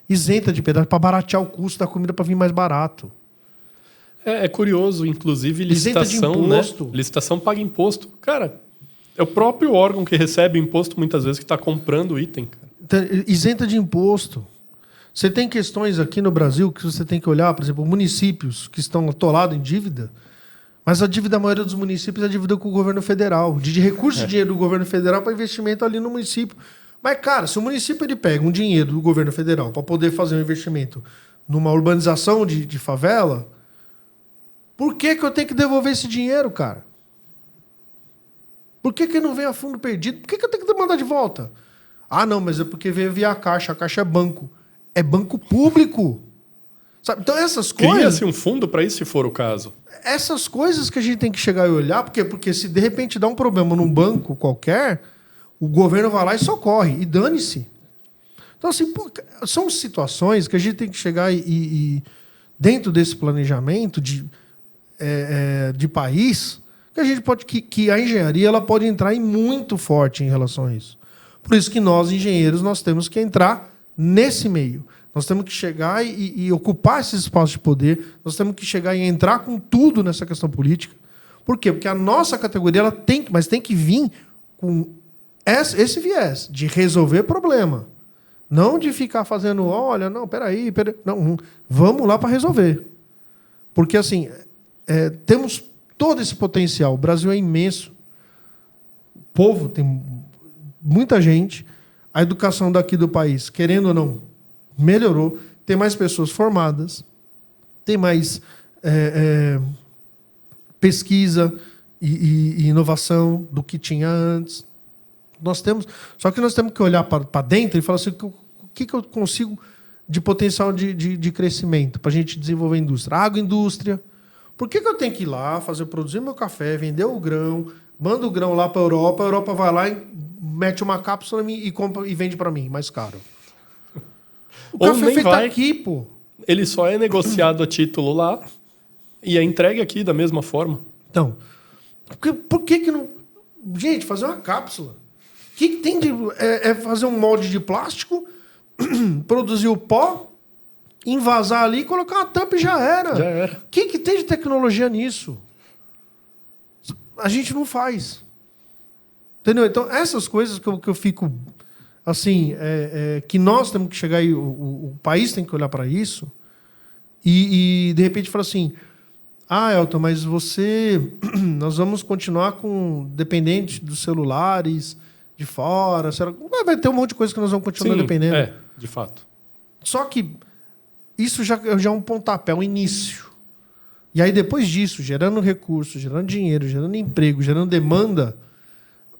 Isenta de pedágio para baratear o custo da comida para vir mais barato. É curioso, inclusive, licitação, né? Licitação paga imposto. Cara, é o próprio órgão que recebe o imposto, muitas vezes, que está comprando o item. Cara. Então, isenta de imposto. Você tem questões aqui no Brasil que você tem que olhar, por exemplo, municípios que estão atolados em dívida, mas a dívida da maioria dos municípios é a dívida com o governo federal, de recurso de dinheiro do governo federal para investimento ali no município. Mas, cara, se o município ele pega um dinheiro do governo federal para poder fazer um investimento numa urbanização de favela, por que eu tenho que devolver esse dinheiro, cara? Por que não vem a fundo perdido? Por que eu tenho que mandar de volta? Ah, não, mas é porque veio via Caixa. A Caixa é banco. É banco público. Sabe? Então, essas coisas... Cria-se um fundo para isso, se for o caso. Essas coisas que a gente tem que chegar e olhar, porque se de repente dá um problema num banco qualquer, o governo vai lá e socorre. E dane-se. Então, assim, pô, são situações que a gente tem que chegar e dentro desse planejamento de país... que a gente pode que a engenharia ela pode entrar muito forte em relação a isso. Por isso que nós, engenheiros, nós temos que entrar nesse meio. Nós temos que chegar e ocupar esses espaços de poder, nós temos que chegar e entrar com tudo nessa questão política. Por quê? Porque a nossa categoria ela tem que vir com esse viés de resolver problema. Não de ficar fazendo, olha, não, peraí. Não, vamos lá para resolver. Porque, assim, temos todo esse potencial. O Brasil é imenso. O povo tem muita gente. A educação daqui do país, querendo ou não, melhorou. Tem mais pessoas formadas. Tem mais pesquisa e inovação do que tinha antes. Só que nós temos que olhar para dentro e falar assim, o que eu consigo de potencial de crescimento para a gente desenvolver a indústria? Agroindústria. Por que eu tenho que ir lá, produzir meu café, vender o grão, manda o grão lá para a Europa vai lá e mete uma cápsula e compra e vende para mim, mais caro. O café é feito aqui, pô. Ele só é negociado a título lá e é entregue aqui da mesma forma. Então, por que não... Gente, fazer uma cápsula. O que tem de... fazer um molde de plástico, produzir o pó, envasar ali, colocar uma tampa e já era. Já era. O que tem de tecnologia nisso? A gente não faz. Entendeu? Então, essas coisas que eu fico... Assim, que nós temos que chegar aí, o país tem que olhar para isso e, de repente, falar assim, Elton, mas nós vamos continuar dependente dos celulares de fora, vai ter um monte de coisa que nós vamos continuar dependendo. De fato. Só que isso já é um pontapé, um início. E aí, depois disso, gerando recursos, gerando dinheiro, gerando emprego, gerando demanda,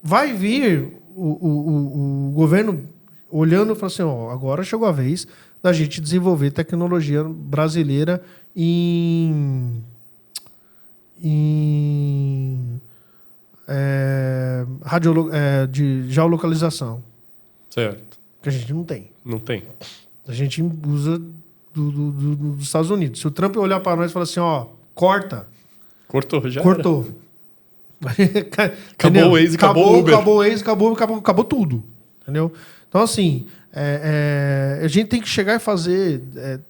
vai vir o governo olhando e falando assim, agora chegou a vez da gente desenvolver tecnologia brasileira em de geolocalização. Certo. Que a gente não tem. Não tem. A gente usa dos Estados Unidos. Se o Trump olhar para nós e falar assim, ó, corta. Cortou, já Cortou. Acabou o Waze, acabou o Uber. Acabou o Waze, acabou tudo. Entendeu? Então, assim, a gente tem que chegar e fazer,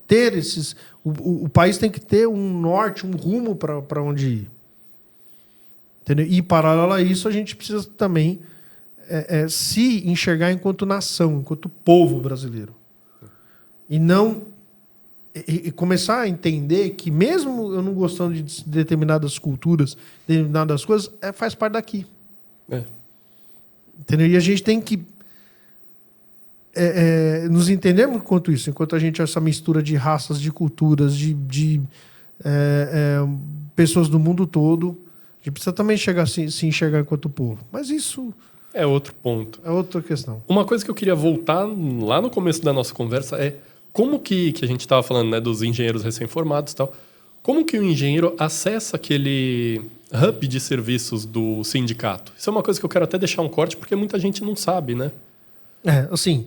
ter esses... O país tem que ter um norte, um rumo para onde ir. Entendeu? E, paralelo a isso, a gente precisa também se enxergar enquanto nação, enquanto povo brasileiro. E não... E começar a entender que, mesmo eu não gostando de determinadas culturas, determinadas coisas, faz parte daqui. Entendeu? E a gente tem que nos entendermos enquanto isso, enquanto a gente essa mistura de raças, de culturas, de pessoas do mundo todo. A gente precisa também se enxergar enquanto povo. Mas isso... é outro ponto. É outra questão. Uma coisa que eu queria voltar lá no começo da nossa conversa é como que a gente estava falando, né, dos engenheiros recém-formados e tal, como que o engenheiro acessa aquele hub de serviços do sindicato? Isso é uma coisa que eu quero até deixar um corte, porque muita gente não sabe, né? Assim,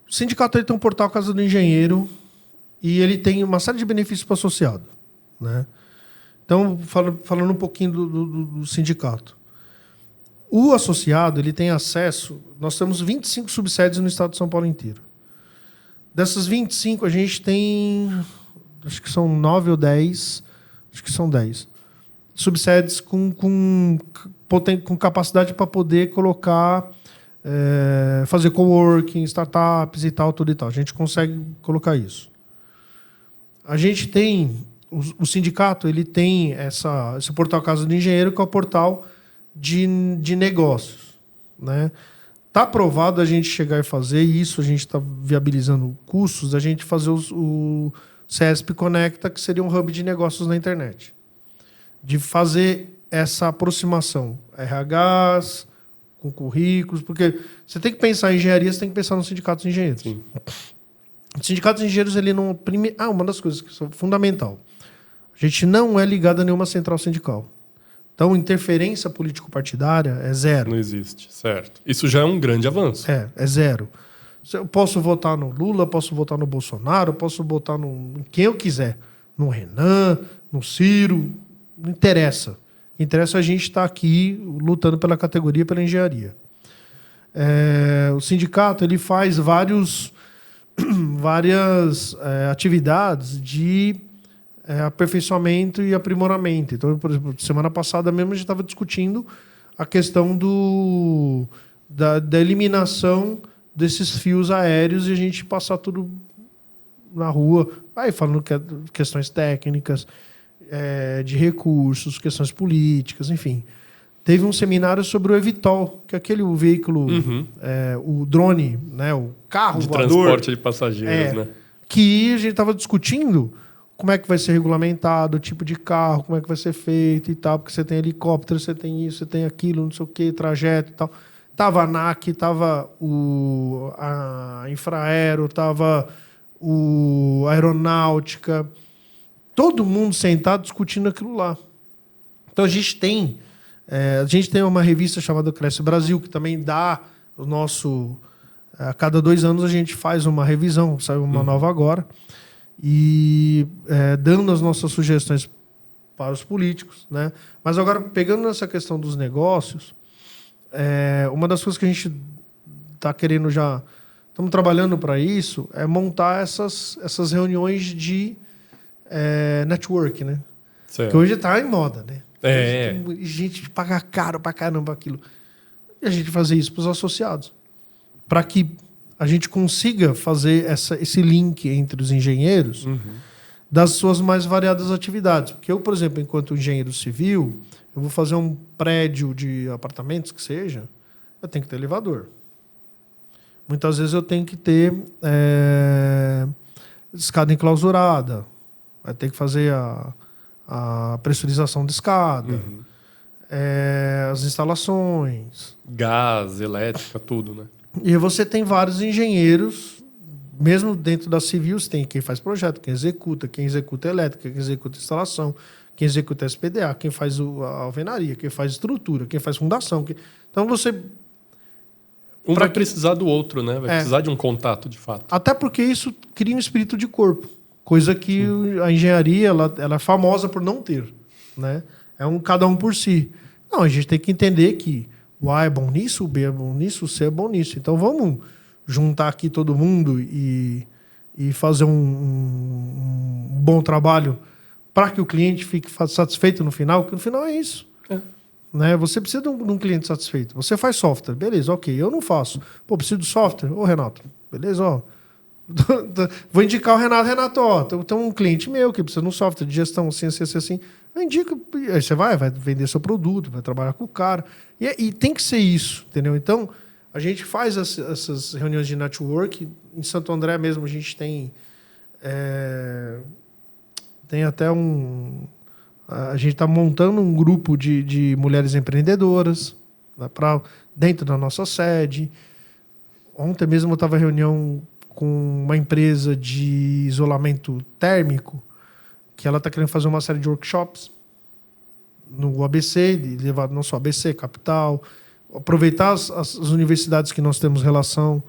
o sindicato ele tem um portal Casa do Engenheiro e ele tem uma série de benefícios para o associado, né? Então, falando um pouquinho do sindicato. O associado ele tem acesso... Nós temos 25 subsedes no estado de São Paulo inteiro. Dessas 25, a gente tem... Acho que são 9 ou 10. Acho que são 10. Subsedes com capacidade para poder colocar... fazer coworking, startups e tal, tudo e tal. A gente consegue colocar isso. A gente tem... O sindicato ele tem esse portal Casa do Engenheiro, que é o portal de negócios. Né? Tá aprovado a gente chegar e fazer isso, a gente está viabilizando custos, a gente fazer o CESP Conecta, que seria um hub de negócios na internet. De fazer essa aproximação. RHs, com currículos, porque você tem que pensar em engenharia, você tem que pensar nos sindicatos de engenheiros. Sim. Os sindicatos de engenheiros, ele não... uma das coisas que são fundamental. A gente não é ligado a nenhuma central sindical. Então, interferência político-partidária é zero. Não existe, certo. Isso já é um grande avanço. É zero. Eu posso votar no Lula, posso votar no Bolsonaro, posso votar em quem eu quiser. No Renan, no Ciro, não interessa. O que interessa é a gente estar aqui lutando pela categoria, pela engenharia. O sindicato ele faz várias atividades de aperfeiçoamento e aprimoramento. Então, por exemplo, semana passada mesmo a gente estava discutindo a questão da eliminação desses fios aéreos e a gente passar tudo na rua, vai falando questões técnicas, de recursos, questões políticas, enfim. Teve um seminário sobre o Evitol, que é aquele veículo, o drone, né, o carro de voador, transporte de passageiros, né? Que a gente estava discutindo como é que vai ser regulamentado, o tipo de carro, como é que vai ser feito e tal, porque você tem helicóptero, você tem isso, você tem aquilo, não sei o quê, trajeto e tal. Tava a ANAC, tava a Infraero, tava a Aeronáutica, todo mundo sentado discutindo aquilo lá. Então a gente tem uma revista chamada Cresce Brasil, que também dá o nosso... A cada 2 anos a gente faz uma revisão, saiu uma nova agora, e dando as nossas sugestões para os políticos, né? Mas agora, pegando nessa questão dos negócios, uma das coisas que a gente está querendo já... Estamos trabalhando para isso, é montar essas reuniões de network, né? Certo. Que hoje está em moda, né? Tem gente paga caro pra caramba aquilo. E a gente fazer isso para os associados. Para que a gente consiga fazer esse link entre os engenheiros das suas mais variadas atividades. Porque eu, por exemplo, enquanto engenheiro civil, eu vou fazer um prédio de apartamentos, que seja, eu tenho que ter elevador. Muitas vezes eu tenho que ter escada enclausurada. Vai ter que fazer a pressurização de escada. As instalações. Gás, elétrica, tudo, né? E você tem vários engenheiros, mesmo dentro da civil, você tem quem faz projeto, quem executa elétrica, quem executa instalação, quem executa a SPDA, quem faz a alvenaria, quem faz estrutura, quem faz fundação. Então você... vai precisar do outro, né? Vai precisar de um contato, de fato. Até porque isso cria um espírito de corpo. Coisa que a engenharia ela é famosa por não ter. Né? Cada um por si. Não, a gente tem que entender que o A é bom nisso, o B é bom nisso, o C é bom nisso. Então vamos juntar aqui todo mundo e fazer um bom trabalho para que o cliente fique satisfeito no final, porque no final é isso. Né? Você precisa de um cliente satisfeito. Você faz software, beleza, ok. Eu não faço. Pô, preciso de software. Ô, Renato, beleza, ó. Vou indicar o Renato. Renato, ó, tem um cliente meu que precisa de um software de gestão assim, assim. Eu indico, aí você vai vender seu produto, vai trabalhar com o cara. E tem que ser isso, entendeu? Então, a gente faz essas reuniões de network. Em Santo André mesmo, a gente tem até a gente está montando um grupo de mulheres empreendedoras, né, dentro da nossa sede. Ontem mesmo eu estava em reunião com uma empresa de isolamento térmico, que ela está querendo fazer uma série de workshops no ABC, levar não só ABC, Capital, aproveitar as universidades que nós temos relação,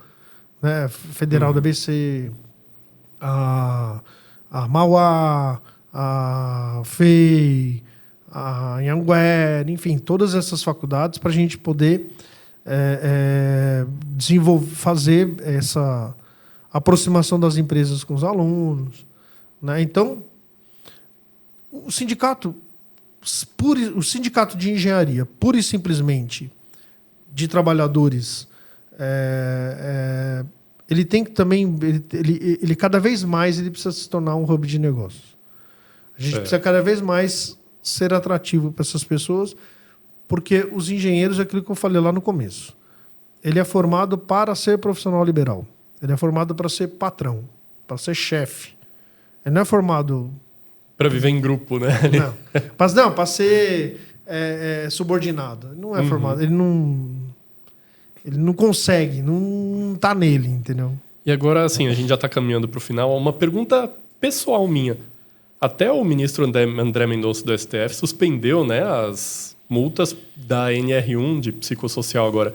né, Federal da ABC, a Mauá, a FEI, a Anhanguera, enfim, todas essas faculdades para a gente poder fazer essa aproximação das empresas com os alunos. Né? Então, o sindicato de engenharia, pura e simplesmente de trabalhadores, ele tem que também, ele cada vez mais ele precisa se tornar um hub de negócios. A gente precisa cada vez mais ser atrativo para essas pessoas, porque os engenheiros é aquilo que eu falei lá no começo. Ele é formado para ser profissional liberal. Ele é formado para ser patrão, para ser chefe. Ele não é formado... Para viver em grupo, né? Não, para ser subordinado. Ele não é formado. Ele não consegue, não está nele, entendeu? E agora, assim, a gente já está caminhando para o final. Uma pergunta pessoal minha. Até o ministro André Mendonça do STF suspendeu, né, as multas da NR1 de psicossocial agora.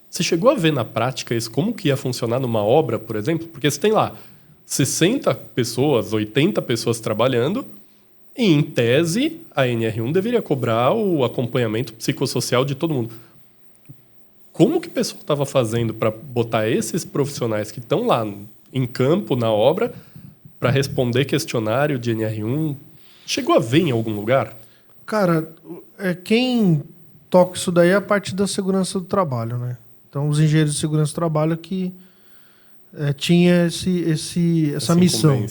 Você chegou a ver na prática isso, como que ia funcionar numa obra, por exemplo? Porque você tem lá 60 pessoas, 80 pessoas trabalhando e, em tese, a NR1 deveria cobrar o acompanhamento psicossocial de todo mundo. Como que o pessoal estava fazendo para botar esses profissionais que estão lá em campo, na obra, para responder questionário de NR1? Chegou a ver em algum lugar? Cara, quem toca isso daí é a parte da segurança do trabalho, né? Então, os engenheiros de segurança do trabalho que tinha essa missão.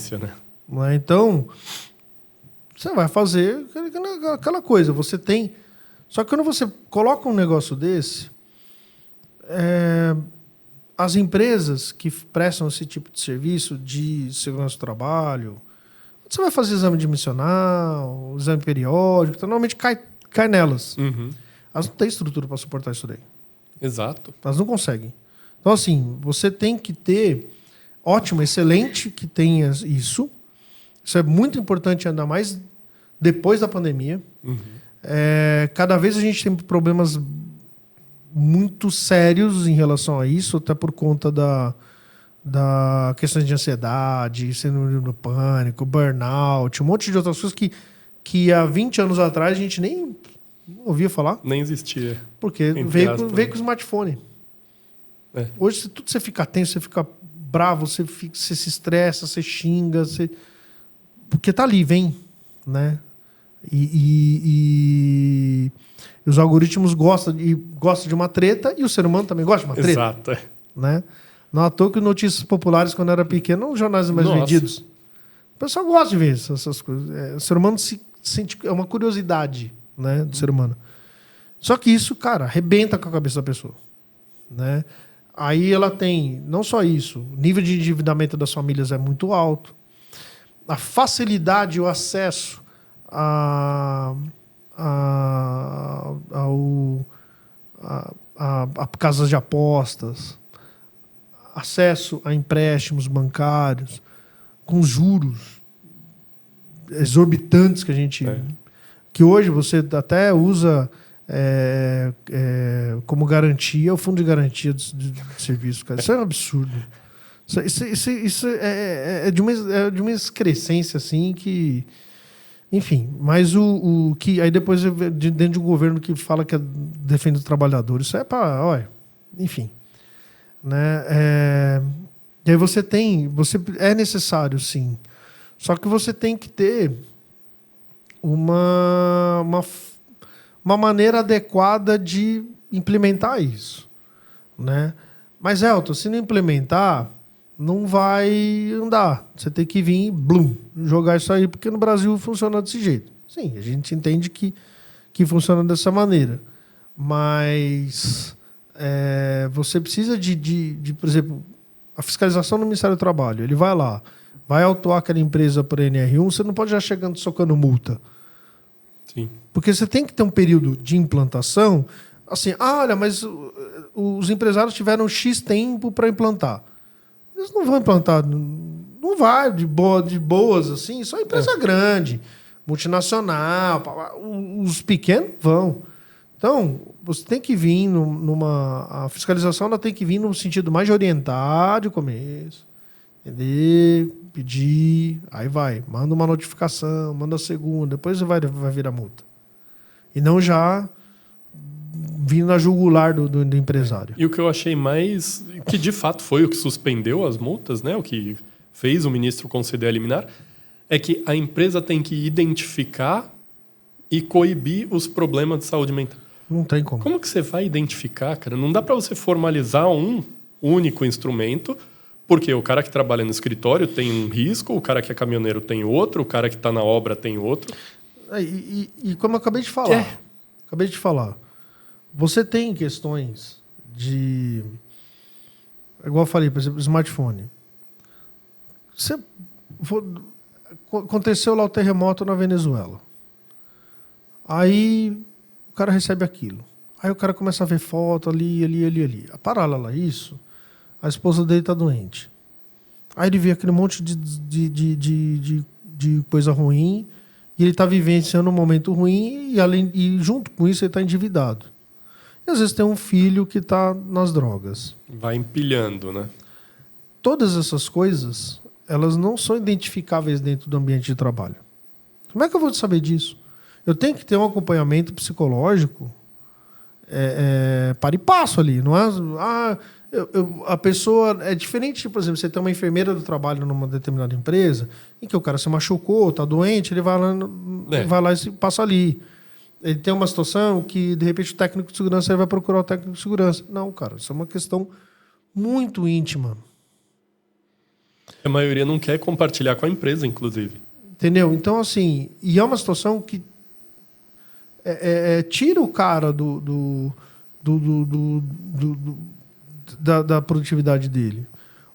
Né? Então, você vai fazer aquela coisa. Você tem... Só que quando você coloca um negócio desse, as empresas que prestam esse tipo de serviço de segurança do trabalho, você vai fazer exame admissional, exame periódico, então, normalmente cai nelas. Elas não têm estrutura para suportar isso daí. Exato. Elas não conseguem. Então, assim, você tem que ter... Ótimo, excelente que tenha isso. Isso é muito importante, ainda mais depois da pandemia. Cada vez a gente tem problemas muito sérios em relação a isso, até por conta da questões de ansiedade, síndrome do pânico, burnout, um monte de outras coisas que há 20 anos atrás a gente nem ouvia falar. Nem existia. Porque veio com o smartphone. Hoje tudo você fica tenso, você fica bravo, você se estressa, você xinga, porque tá ali, vem, né? E os algoritmos gostam de uma treta e o ser humano também gosta de uma treta. Exato. Né? Não à toa que Notícias Populares, quando era pequeno, eram os jornais mais vendidos. O pessoal gosta de ver essas coisas. O ser humano se sente... É uma curiosidade, né, do ser humano. Só que isso, cara, arrebenta com a cabeça da pessoa. Né? Aí ela tem, não só isso, o nível de endividamento das famílias é muito alto. A facilidade e o acesso a casas de apostas, acesso a empréstimos bancários com juros exorbitantes que a gente... Que hoje você até usa como garantia o fundo de garantia de serviço. Cara. Isso é um absurdo. Isso é de uma excrescência assim que... Enfim, mas o que... Aí depois, dentro de um governo que fala que defende os trabalhadores, isso é para... Olha, enfim. Né? E aí é necessário, sim. Só que você tem que ter uma maneira adequada de implementar isso. Né? Mas, Elton, se não implementar, não vai andar. Você tem que vir, blum, jogar isso aí, porque no Brasil funciona desse jeito. Sim, a gente entende que funciona dessa maneira. Mas você precisa de, por exemplo, a fiscalização do Ministério do Trabalho. Ele vai lá, vai autuar aquela empresa por NR1, você não pode já chegando socando multa. Sim. Porque você tem que ter um período de implantação. Assim, olha, mas os empresários tiveram X tempo para implantar. Eles não vão implantar, não vai de boas assim, só empresa grande, multinacional, os pequenos vão. Então, você tem que vir a fiscalização ela tem que vir no sentido mais de orientar de começo, entender, pedir, aí manda uma notificação, manda a segunda, depois vai virar multa. E não já vindo na jugular do empresário. E o que eu achei mais... que de fato foi o que suspendeu as multas, né? O que fez o ministro conceder a liminar, é que a empresa tem que identificar e coibir os problemas de saúde mental. Não tem como. Como que você vai identificar, cara? Não dá para você formalizar um único instrumento, porque o cara que trabalha no escritório tem um risco, o cara que é caminhoneiro tem outro, o cara que está na obra tem outro. E como eu acabei de falar, você tem questões de... Igual eu falei, por exemplo, smartphone. Aconteceu lá o terremoto na Venezuela. Aí o cara recebe aquilo. Aí o cara começa a ver foto ali. Paralela a isso, a esposa dele está doente. Aí ele vê aquele monte de coisa ruim e ele está vivenciando um momento ruim e junto com isso ele está endividado. E às vezes tem um filho que está nas drogas. Vai empilhando, né? Todas essas coisas, elas não são identificáveis dentro do ambiente de trabalho. Como é que eu vou saber disso? Eu tenho que ter um acompanhamento psicológico para e passo ali. Não é? A pessoa... É diferente, por exemplo, você tem uma enfermeira do trabalho numa determinada empresa em que o cara se machucou, está doente, ele vai lá e passa ali. Ele tem uma situação que, de repente, o técnico de segurança ele vai procurar o técnico de segurança. Não, cara, isso é uma questão muito íntima. A maioria não quer compartilhar com a empresa, inclusive. Entendeu? Então, assim, e é uma situação que tira o cara da produtividade dele.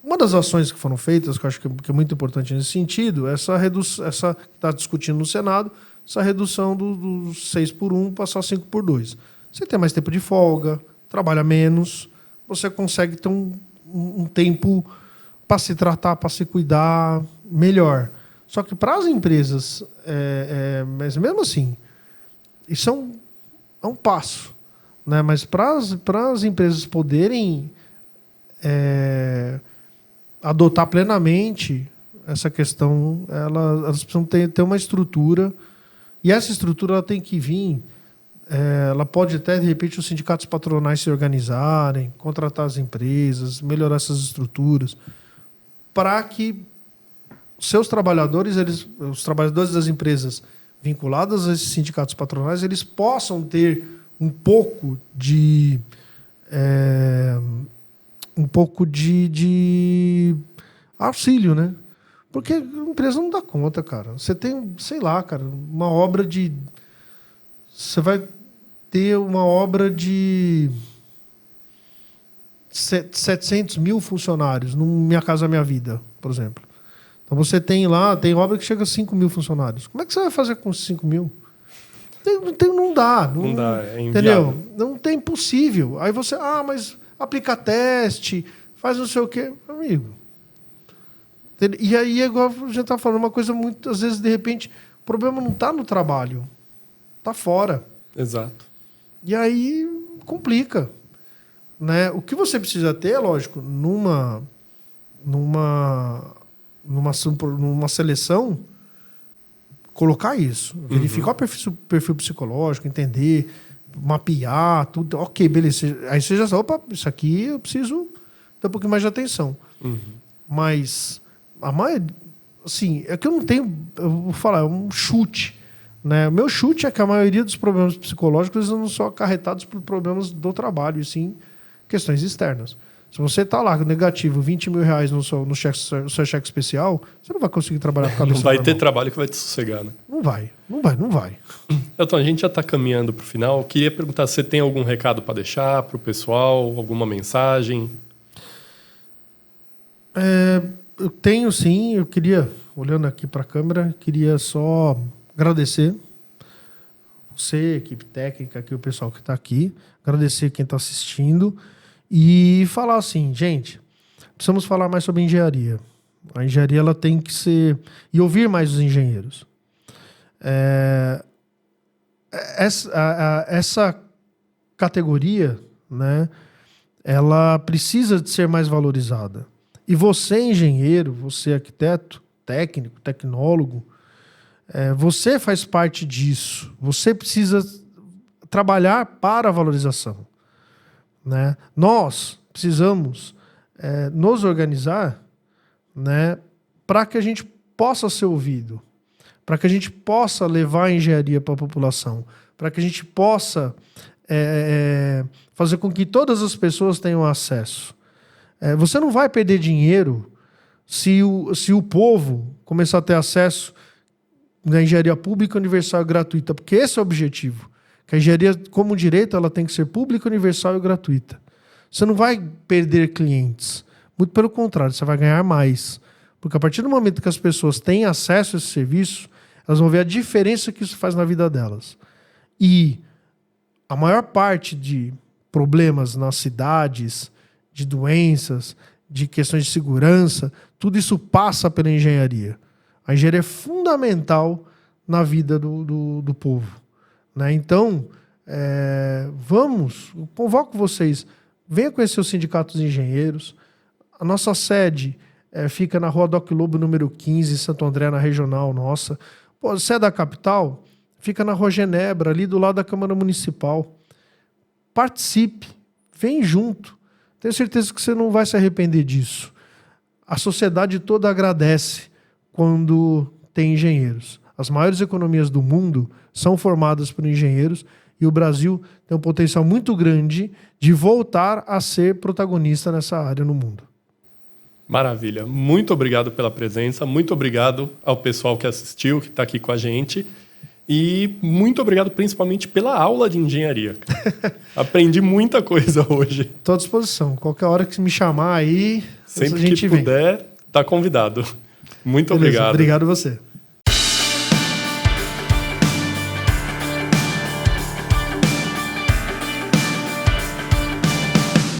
Uma das ações que foram feitas, que eu acho que é muito importante nesse sentido, é essa que está discutindo no Senado, essa redução do 6x1 para só 5x2. Você tem mais tempo de folga, trabalha menos, você consegue ter um tempo para se tratar, para se cuidar melhor. Só que para as empresas, mas mesmo assim, isso é um passo. Né? Mas para as empresas poderem adotar plenamente essa questão, elas precisam ter uma estrutura. E essa estrutura ela tem que vir, ela pode até, de repente, os sindicatos patronais se organizarem, contratar as empresas, melhorar essas estruturas, para que seus trabalhadores, os trabalhadores das empresas vinculadas a esses sindicatos patronais, eles possam ter um pouco de auxílio, né? Porque a empresa não dá conta, cara. Você tem, sei lá, cara, uma obra de... Você vai ter uma obra de 700 mil funcionários no Minha Casa Minha Vida, por exemplo. Então você tem obra que chega a 5 mil funcionários. Como é que você vai fazer com 5 mil? Não dá. Não dá, é inviável. Entendeu? Não tem impossível. Aí você, mas aplica teste, faz não sei o quê. Amigo... E aí, igual a gente está falando, uma coisa muito... Às vezes, de repente, problema não está no trabalho, está fora. Exato. E aí complica. Né? O que você precisa ter, lógico, numa seleção, colocar isso. Verificar o perfil psicológico, entender, mapear, tudo. Ok, beleza. Aí você já sabe, opa, isso aqui eu preciso ter um pouquinho mais de atenção. Mas a maioria, assim, é que eu não tenho, eu vou falar, é um chute. Né? O meu chute é que a maioria dos problemas psicológicos não são acarretados por problemas do trabalho, e sim questões externas. Se você está lá negativo, 20 mil reais no seu cheque especial, você não vai conseguir trabalhar com a cabeça. Não vai ter trabalho que vai te sossegar, né? Não vai. Elton, a gente já está caminhando para o final. Eu queria perguntar se você tem algum recado para deixar para o pessoal, alguma mensagem? Eu tenho sim. Eu queria, olhando aqui para a câmera, queria só agradecer você, equipe técnica, aqui, o pessoal que está aqui, agradecer quem está assistindo e falar assim, gente, precisamos falar mais sobre engenharia. A engenharia ela tem que ser... E ouvir mais os engenheiros. Essa categoria, né, ela precisa de ser mais valorizada. E você, engenheiro, você, arquiteto, técnico, tecnólogo, você faz parte disso. Você precisa trabalhar para a valorização. Né? Nós precisamos nos organizar, né, para que a gente possa ser ouvido, para que a gente possa levar a engenharia para a população, para que a gente possa fazer com que todas as pessoas tenham acesso. Você não vai perder dinheiro se o povo começar a ter acesso na engenharia pública, universal e gratuita, porque esse é o objetivo. Que a engenharia, como direito, ela tem que ser pública, universal e gratuita. Você não vai perder clientes. Muito pelo contrário, você vai ganhar mais. Porque a partir do momento que as pessoas têm acesso a esse serviço, elas vão ver a diferença que isso faz na vida delas. E a maior parte de problemas nas cidades, de doenças, de questões de segurança, tudo isso passa pela engenharia. A engenharia é fundamental na vida do povo. Né? Então, convoco vocês, venham conhecer os sindicatos de engenheiros. A nossa sede fica na Rua Doc Lobo, número 15, em Santo André, na regional nossa. Pô, se é da capital, fica na Rua Genebra, ali do lado da Câmara Municipal. Participe, vem junto. Tenho certeza que você não vai se arrepender disso. A sociedade toda agradece quando tem engenheiros. As maiores economias do mundo são formadas por engenheiros e o Brasil tem um potencial muito grande de voltar a ser protagonista nessa área no mundo. Maravilha. Muito obrigado pela presença, muito obrigado ao pessoal que assistiu, que está aqui com a gente e muito obrigado principalmente pela aula de engenharia. Aprendi muita coisa hoje. Estou à disposição. Qualquer hora que me chamar aí, sempre a gente que puder, está convidado. Muito obrigado. Obrigado a você.